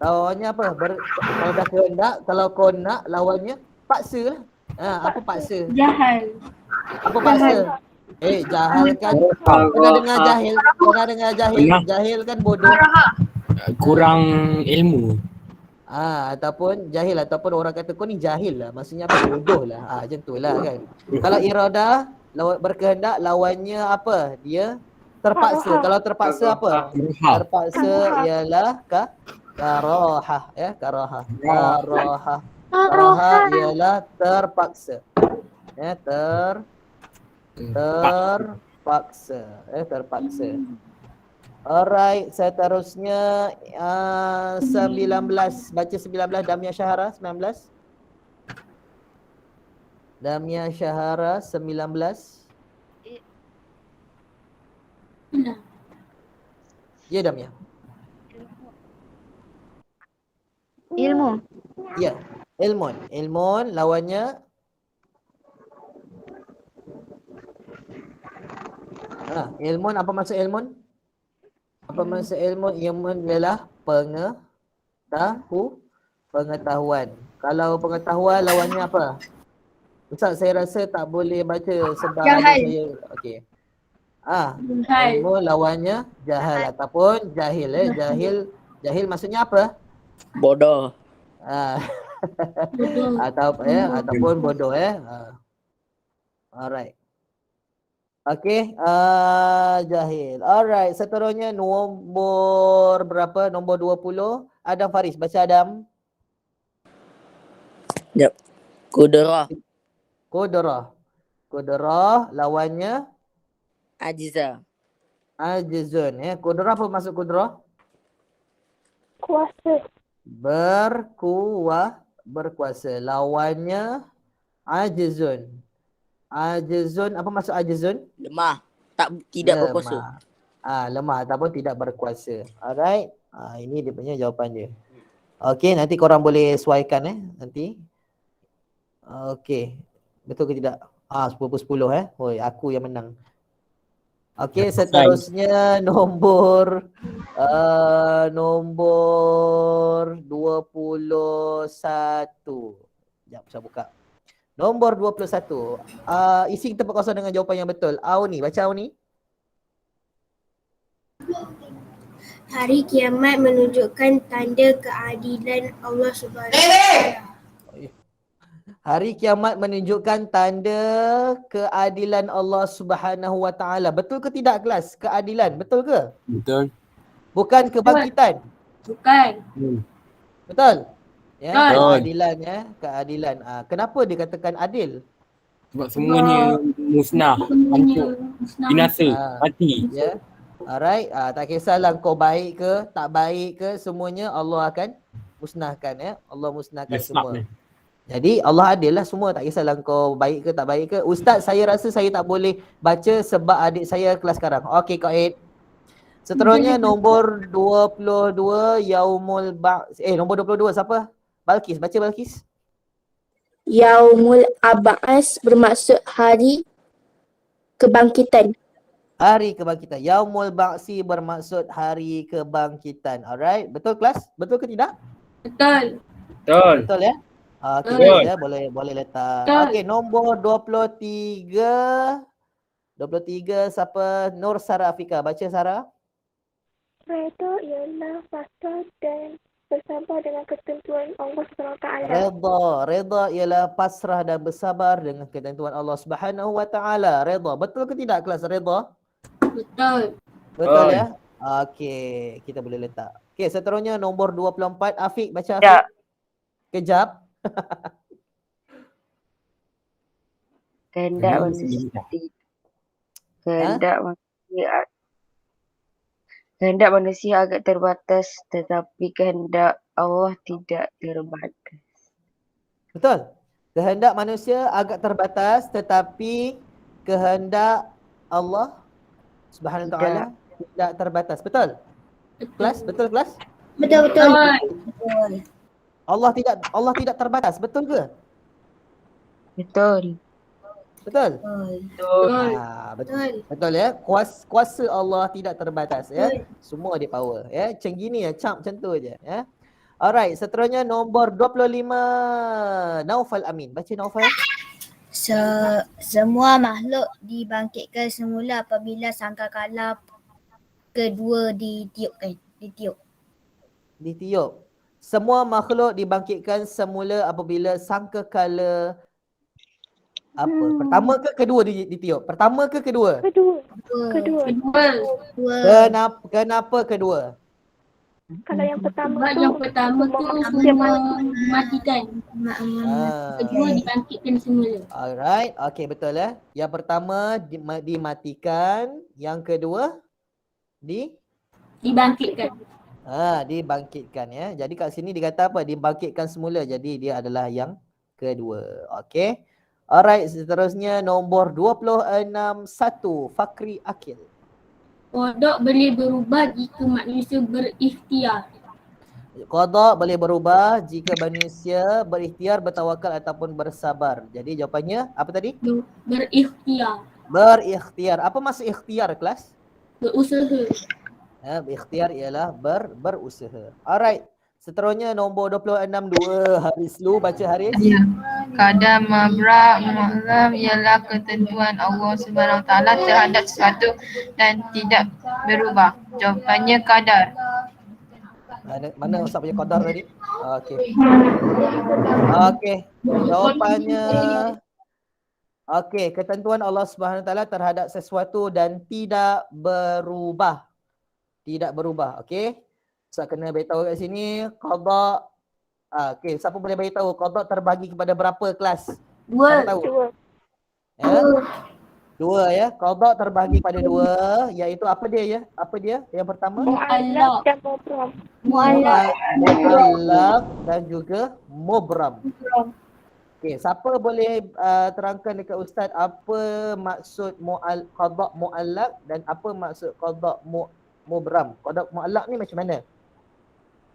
Lawannya apa? Kalau dah kehendak, kalau kau nak lawannya paksa lah. Apa paksa? Jahal. Apa paksa? Jahal kan. Pernah dengar jahil? Pernah dengar jahil? Jahil kan bodoh. Kurang ilmu. Ataupun jahil, ataupun orang kata kau ni jahil lah. Maksudnya apa? Bodoh lah. Macam tu lah kan. Kalau iradah, berkehendak, lawannya apa? Dia terpaksa. Kalau terpaksa apa? Terpaksa ialah karohah. Karohah. Karohah ialah terpaksa. Terpaksa. Alright, seterusnya 19. Baca 19 Damia Syahara 19. Damia Syahara 19. Ya Damia. Ilmu. Ya, ilmun. Ilmun lawannya ilmun, apa maksud ilmun? Apa maksud ilmun? Ilmun ialah pengetahuan. Kalau pengetahuan lawannya apa? Ustaz, saya rasa tak boleh baca sedang ada saya. Okey. Ilmu lawannya jahal ataupun jahil. Jahil maksudnya apa? Bodoh. Ataupun bodoh Alright. Okey, jahil. Alright, seterusnya nombor berapa? Nombor 20. Adam Faris, baca Adam. Jap. Kudrah. Kudrah lawannya Ajiza. ajizun. Kudrah apa maksud kudrah? Kuasa. Berkuasa. Lawannya ajizun. Ajizun, apa maksud ajizun? Lemah. Tidak berkuasa. Lemah ataupun tidak berkuasa. Alright. Ini dia punya jawapan dia. Okey, nanti korang boleh sesuaikan nanti. Okey. Betul ke tidak? 10/10 Hoi, aku yang menang. Okey, seterusnya nombor 21. Sekejap saya buka. Nombor 21. Isi tempat kosong dengan jawapan yang betul. Auni, baca Auni. Hari kiamat menunjukkan tanda keadilan Allah Subhanahu Wa Taala. Hari kiamat menunjukkan tanda keadilan Allah Subhanahu Wa Taala. Betul ke tidak kelas? Keadilan, betul ke? Betul. Bukan kebangkitan. Bukan. Betul? Ya, Betul. keadilan ya, keadilan. Kenapa dikatakan adil? Sebab semuanya musnah, hancur, binasa, mati. Ya. Alright, tak kisahlah kau baik ke, tak baik ke, semuanya Allah akan musnahkan ya. Allah musnahkan semua. Jadi Allah adil lah semua, tak kisahlah kau baik ke tak baik ke. Ustaz, saya rasa saya tak boleh baca sebab adik saya kelas sekarang. Okey Kak Ed. Seterusnya nombor 22 Yaumul nombor 22 siapa? Balkis, baca Balkis. Yaumul Ab'as bermaksud hari kebangkitan. Hari kebangkitan. Yaumul Ba'si bermaksud hari kebangkitan. Alright, betul kelas? Betul ke tidak? Betul. Betul. Betul ya? Okey, Betul. ya, boleh letak. Betul. Okey, nombor 23. 23 siapa? Nur Sarah Afika. Baca Sarah. Redha ialah pasrah dan bersabar dengan ketentuan Allah SWT. Redha ialah pasrah dan bersabar dengan ketentuan Allah Subhanahu Wa Taala. Redha. Betul ke tidak kelas redha? Betul. Betul ya? Okey, kita boleh letak. Okey, seterusnya nombor 24 Afiq, baca Afiq. Ya. Kejap. Kehendak manusia kehendak manusia agak terbatas, tetapi kehendak Allah tidak terbatas. Betul. Kehendak manusia agak terbatas, tetapi kehendak Allah Subhanahu Wa Taala tidak terbatas. Betul? Kelas? Betul kelas? Betul. Allah tidak terbatas. Betul ke? Betul. Betul? Betul. Betul. Betul ya. Kuasa Allah tidak terbatas ya. Semua dia power ya. Macam gini ya, macam tu aja ya. Alright, seterusnya nombor 25 Naufal Amin. Baca Naufal. Semua makhluk dibangkitkan semula apabila sangkakala kedua ditiupkan. Ditiup. Semua makhluk dibangkitkan semula apabila sangkakala apa? Pertama ke kedua ditiup? Pertama ke kedua? Kedua. Kenapa kedua? Kalau yang pertama tu semua matikan. Kedua dibangkitkan semula. Alright, okey betul ya. Yang pertama dimatikan, yang kedua Dibangkitkan. Dibangkitkan ya. Jadi kat sini dikata apa? Dibangkitkan semula. Jadi dia adalah yang kedua. Okey. Alright, seterusnya nombor 26 Fakri Akil. Qada boleh berubah jika manusia berikhtiar. Qada boleh berubah jika manusia berikhtiar, bertawakal ataupun bersabar. Jadi jawapannya apa tadi? Berikhtiar. Berikhtiar. Apa maksud ikhtiar kelas? Berusaha. Ikhtiar ialah berusaha. Alright. Seterusnya nombor 26 Haris Lu, baca Haris. Ya. Qadar mabra mu'lam ialah ketentuan Allah Subhanahu Wa Taala terhadap sesuatu dan tidak berubah. Jawapannya qadar. Mana Ustaz punya qadar tadi? Okey. Okey. Jawapannya ketentuan Allah Subhanahu Wa Taala terhadap sesuatu dan tidak berubah. Tidak berubah. Okey. Saya kena beritahu kat sini qada. Okey, siapa boleh beritahu qada terbagi kepada berapa kelas? Siapa tahu? Dua ya. Qada terbagi pada dua, iaitu apa dia ya? Apa dia? Yang pertama Mu'allaq dan mubram. Mu'allaq dan juga mubram. Okey, siapa boleh terangkan dekat ustaz apa maksud qada mu'allaq dan apa maksud qada mubram? Qada mu'allaq ni macam mana?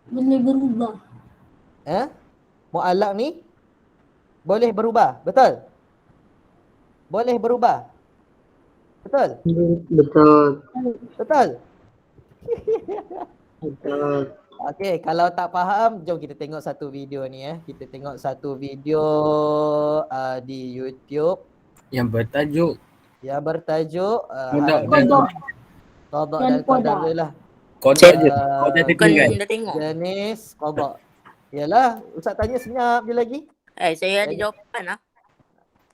Boleh berubah. Mu'allaq ni boleh berubah, betul? Boleh berubah. Betul? Betul. Betul? Betul. Okey, kalau tak faham, jom kita tengok satu video ni Kita tengok satu video di YouTube Yang bertajuk yang bertajuk Kodok harap dan Qadha dan Qadar je lah. Kodok je. Kodok Bukan tertinggal. dah tengok. Jenis Qadha. Yalah, Ustaz tanya senyap je lagi. Saya ada jawapan lah.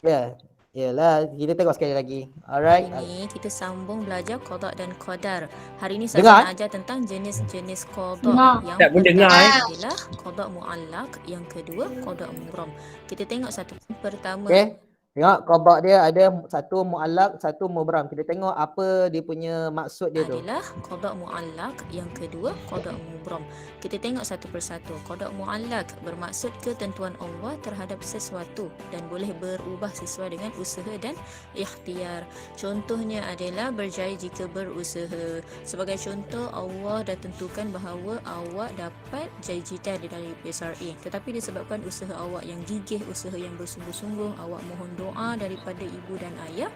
Ya. Yalah, kita tengok sekali lagi. Alright. Ini kita sambung belajar qada dan qadar. Hari ini Dengar, saya nak ajar tentang jenis-jenis qada. Yang Tak pun dengar, adalah qada muallaq, yang kedua qada mubram. Kita tengok satu pertama. Okey. Tengok qadha dia ada satu muallaq, satu mubram. Kita tengok apa dia punya maksud dia tu. Adalah qada muallaq, yang kedua qada mubram. Kita tengok satu persatu. Qada muallaq bermaksud ketentuan Allah terhadap sesuatu dan boleh berubah sesuai dengan usaha dan ikhtiar. Contohnya adalah berjaya jika berusaha. Sebagai contoh, Allah dah tentukan bahawa awak dapat jajitan di dalam UPSRA. Tetapi disebabkan usaha awak yang gigih, usaha yang bersungguh-sungguh, awak mohon doa daripada ibu dan ayah,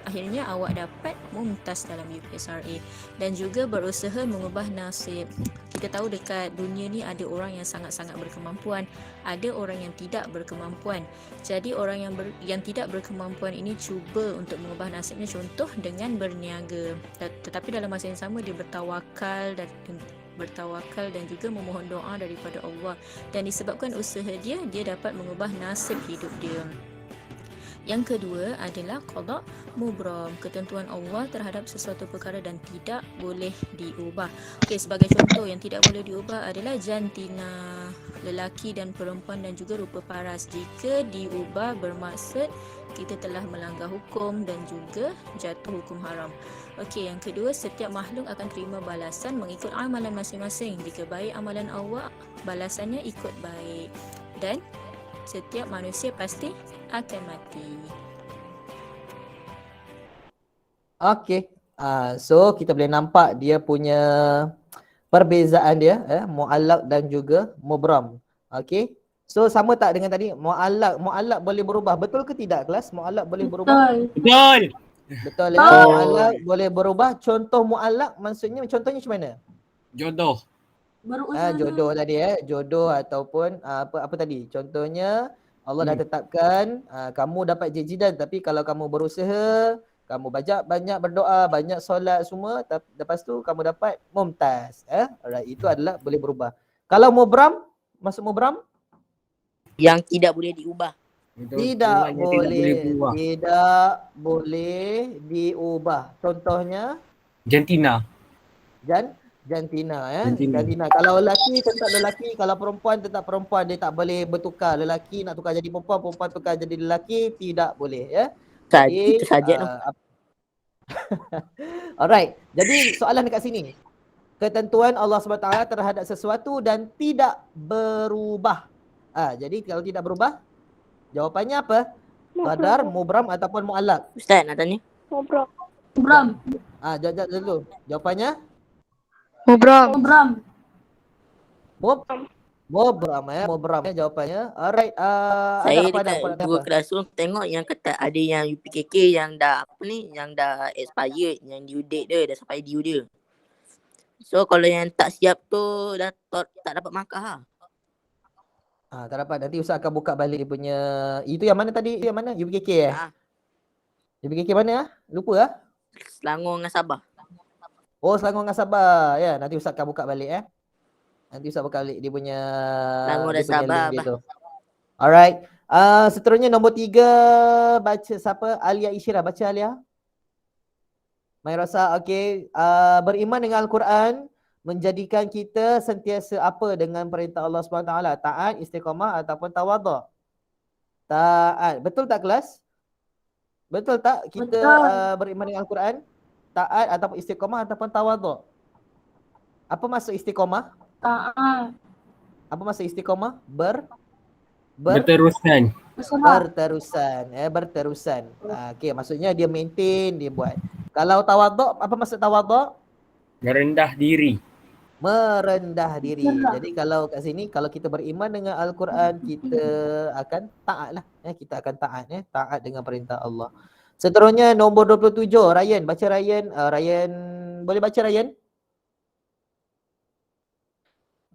akhirnya awak dapat mumtaz dalam UPSRA. Dan juga berusaha mengubah nasib. Kita tahu dekat dunia ni ada orang yang sangat-sangat berkemampuan, ada orang yang tidak berkemampuan. Jadi orang yang tidak berkemampuan ini cuba untuk mengubah nasibnya, contoh dengan berniaga. Tetapi dalam masa yang sama dia bertawakal dan juga memohon doa daripada Allah, dan disebabkan usaha dia dapat mengubah nasib hidup dia. Yang kedua adalah qada mubram, ketentuan Allah terhadap sesuatu perkara dan tidak boleh diubah. Okey, sebagai contoh yang tidak boleh diubah adalah jantina, lelaki dan perempuan, dan juga rupa paras. Jika diubah bermaksud kita telah melanggar hukum dan juga jatuh hukum haram. Okey, yang kedua, setiap makhluk akan terima balasan mengikut amalan masing-masing. Jika baik amalan awak, balasannya ikut baik. Dan setiap manusia pasti akan mati. Okey. So kita boleh nampak dia punya perbezaan dia, muallaq dan juga mubram. Okey. So sama tak dengan tadi? Muallaq boleh berubah. Betul ke tidak kelas? Muallaq boleh berubah? Betul. Betul ya. Muallaq boleh berubah. Contoh muallaq maksudnya contohnya macam mana? Jodoh. Jodoh tadi jodoh ataupun apa tadi? Contohnya Allah dah tetapkan kamu dapat jajidan, tapi kalau kamu berusaha, kamu banyak berdoa, banyak solat semua, lepas tu kamu dapat mumtaz. Alright, itu adalah boleh berubah. Kalau mubram, masuk mubram? Yang tidak boleh diubah. Tidak boleh diubah. Contohnya? Jantina. Jantina. Kalau lelaki tetap lelaki, kalau perempuan tetap perempuan, dia tak boleh bertukar. Lelaki nak tukar jadi perempuan, perempuan tukar jadi lelaki, tidak boleh Itu saja. Alright. Jadi soalan dekat sini. Ketentuan Allah SWT terhadap sesuatu dan tidak berubah. Jadi kalau tidak berubah, jawapannya apa? Qadar, mubram ataupun muallaq? Ustaz nak tanya. Mubram. Jawab dulu. Jawapannya? Mubram. Mubram jawapannya. Alright. Saya dekat dua classroom tengok yang kata ada yang UPKK yang dah yang dah expired, yang due date dia dah sampai due dia. So kalau yang tak siap tu dah tak dapat markah . Tak dapat. Nanti Ustaz akan buka balik dia punya. Itu yang mana tadi? Yang mana? UPKK UPKK mana Lupa Selangor dengan Sabah. Oh, Selangor dengan Sabah. Ya, nanti Ustaz akan buka balik Nanti Ustaz buka balik dia punya Selangor dan Sabah. Alright. Seterusnya nombor 3, baca siapa? Alia Isyirah. Baca Alia. Mairasa, okey. Beriman dengan Al-Quran menjadikan kita sentiasa apa dengan perintah Allah SWT? Taat, istiqamah ataupun tawaduk? Taat. Betul tak kelas? Betul tak kita beriman dengan Al-Quran? Taat ataupun istiqamah ataupun tawaduk? Apa maksud istiqamah? Taat. Apa maksud istiqamah? Berterusan. Berterusan. Okey, maksudnya dia maintain, dia buat. Kalau tawaduk, apa maksud tawaduk? Merendah diri. Jadi kalau kat sini, kalau kita beriman dengan Al-Quran, kita akan taat lah. Kita akan taat. Taat dengan perintah Allah. Seterusnya nombor 27, Ryan. Baca Ryan. Ryan, boleh baca Ryan?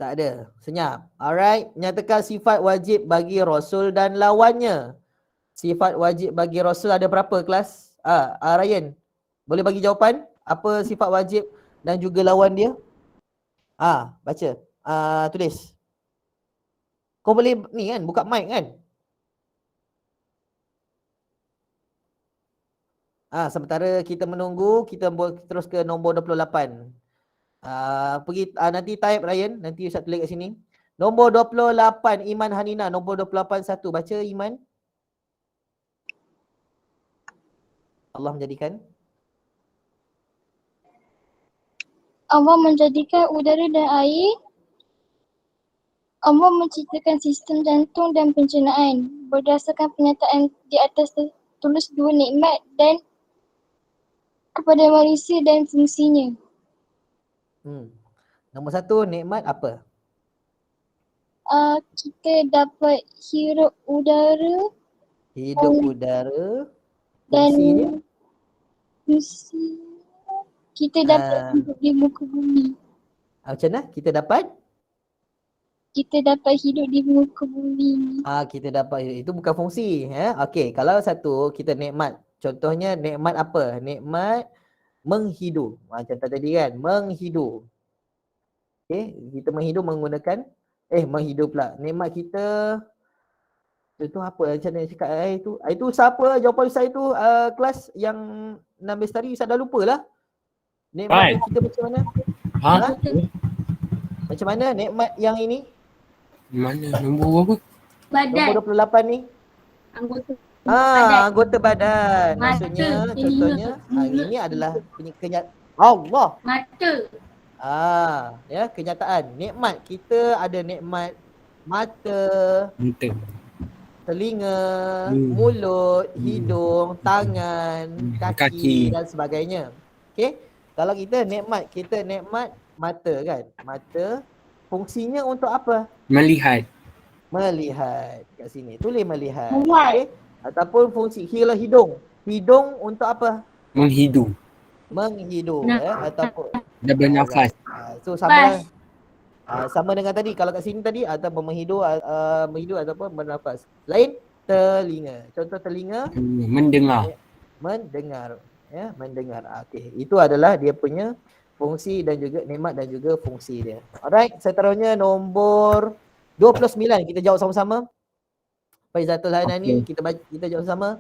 Tak ada. Senyap. Alright. Nyatakan sifat wajib bagi Rasul dan lawannya. Sifat wajib bagi Rasul ada berapa kelas? Ryan. Boleh bagi jawapan? Apa sifat wajib dan juga lawan dia? Baca. Tulis. Kau boleh ni kan, buka mic kan? Sementara kita menunggu, kita terus ke nombor 28. Pergi nanti type Ryan, nanti Ustaz tulis kat sini. Nombor 28 Iman Hanina, nombor 28 satu. Baca Iman. Allah menjadikan Allah menjadikan udara dan air. Allah menciptakan sistem jantung dan pencernaan. Berdasarkan pernyataan di atas tertulis dua nikmat dan kepada manusia dan fungsinya. Nombor satu, nikmat apa? Kita dapat hirup udara. Hidup udara. Dan Fungsinya? fungsi kita dapat hidup di muka bumi. Macam mana? Kita dapat hidup di muka bumi. Kita dapat, itu bukan fungsi. Okey, kalau satu kita nikmat. Contohnya nikmat apa? Nikmat menghidup. Macam tadi kan, menghidup. Okey, kita menghidup menggunakan menghidup pula. Nikmat kita itu apa? Macam mana cakap itu siapa jawapan saya tu kelas yang 16 tadi saya dah lupalah. Nikmat kita macam mana? Macam mana nikmat yang ini? Mana nombor apa? Badan. Nombor 28 ni. Anggota Anggota badan. Maksudnya contohnya ini adalah Allah. Mata. Ya, kenyataan. Nikmat kita ada nikmat mata, telinga, mulut, hidung, tangan, kaki dan sebagainya. Okey. Kalau kita nikmat mata kan. Mata fungsinya untuk apa? Melihat. Melihat. Kat sini tulis melihat. Okey. Ataupun fungsi hidung. Hidung untuk apa? Menghidup. Ataupun Dia bernafas. So sama dengan tadi. Kalau kat sini tadi ataupun menghidup ataupun bernafas. Lain telinga. Contoh telinga mendengar. Mendengar. Ya, mendengar. Okey. Itu adalah dia punya fungsi dan juga nikmat dan juga fungsi dia. Alright, seterusnya nombor 29 kita jawab sama-sama. Faizatul Hanani, kita jawab sama.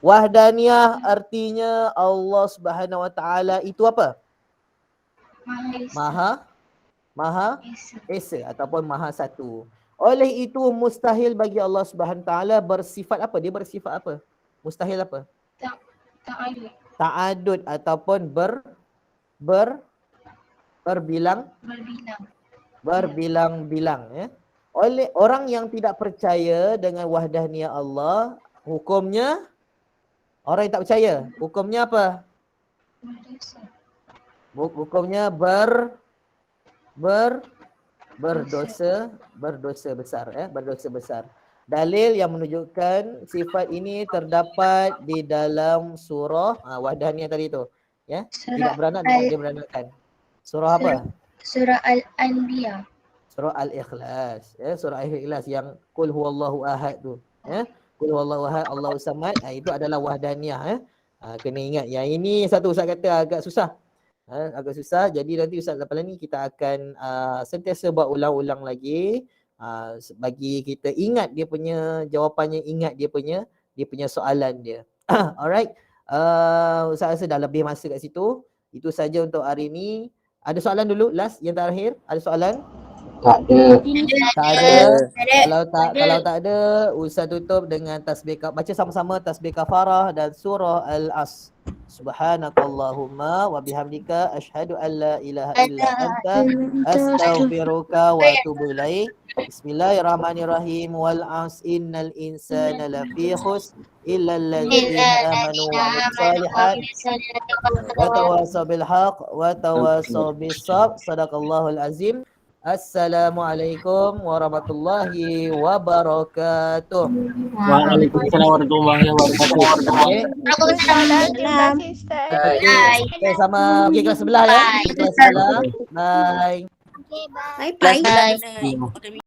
Wahdaniyah artinya Allah Subhanahu Wa Taala itu apa? Maha Esa ataupun Maha Satu. Oleh itu mustahil bagi Allah Subhanahu Wa Taala bersifat apa? Dia bersifat apa? Mustahil apa? Ta'adud ataupun berbilang-bilang ya. Oleh orang yang tidak percaya dengan wahdaniyah Allah, hukumnya orang yang tak percaya, hukumnya apa? Hukumnya berdosa besar ya, berdosa besar. Dalil yang menunjukkan sifat ini terdapat di dalam surah wahdaniyah tadi tu ya. Tidak beranak dan dia beranakkan. Surah apa? Surah Al-Anbiya. Surah Al-Ikhlas ya, surah Al-Ikhlas yang qul huwallahu ahad tu ya. Qul huwallahu ahad Allahus samad, itu adalah wahdaniyah ya. Kena ingat yang ini satu Ustaz kata agak susah. Agak susah, jadi nanti Ustaz lepas ni kita akan sentiasa buat ulang-ulang lagi bagi kita ingat dia punya jawapannya, ingat dia punya soalan dia. Alright. Ustaz rasa dah lebih masa kat situ. Itu saja untuk hari ini. Ada soalan dulu last yang terakhir? Ada soalan? Tak ada. Tak ada. Kalau tak ada, Ustaz tutup dengan tasbih. Baca sama-sama tasbih kafarah dan surah Al-As. Subhanakallahumma wa bihamdika asyhadu an la ilaha illa anta astaghfiruka wa atubu ilaik. Bismillahirrahmanirrahim. Wal 'as innal insana lafi khusr illa alladzina amanu wa 'amilus shalihat wa tawassaw bil haqq wa tawassaw bis sabr. Sadaqallahul azim. Assalamualaikum warahmatullahi wabarakatuh. Waalaikumsalam warahmatullahi wabarakatuh. Terima kasih Ustaz. Okay, sama kelas sebelah ya. Kelas sebelah. Bye. Okay, bye. Bye bye. Kelas 11 benar.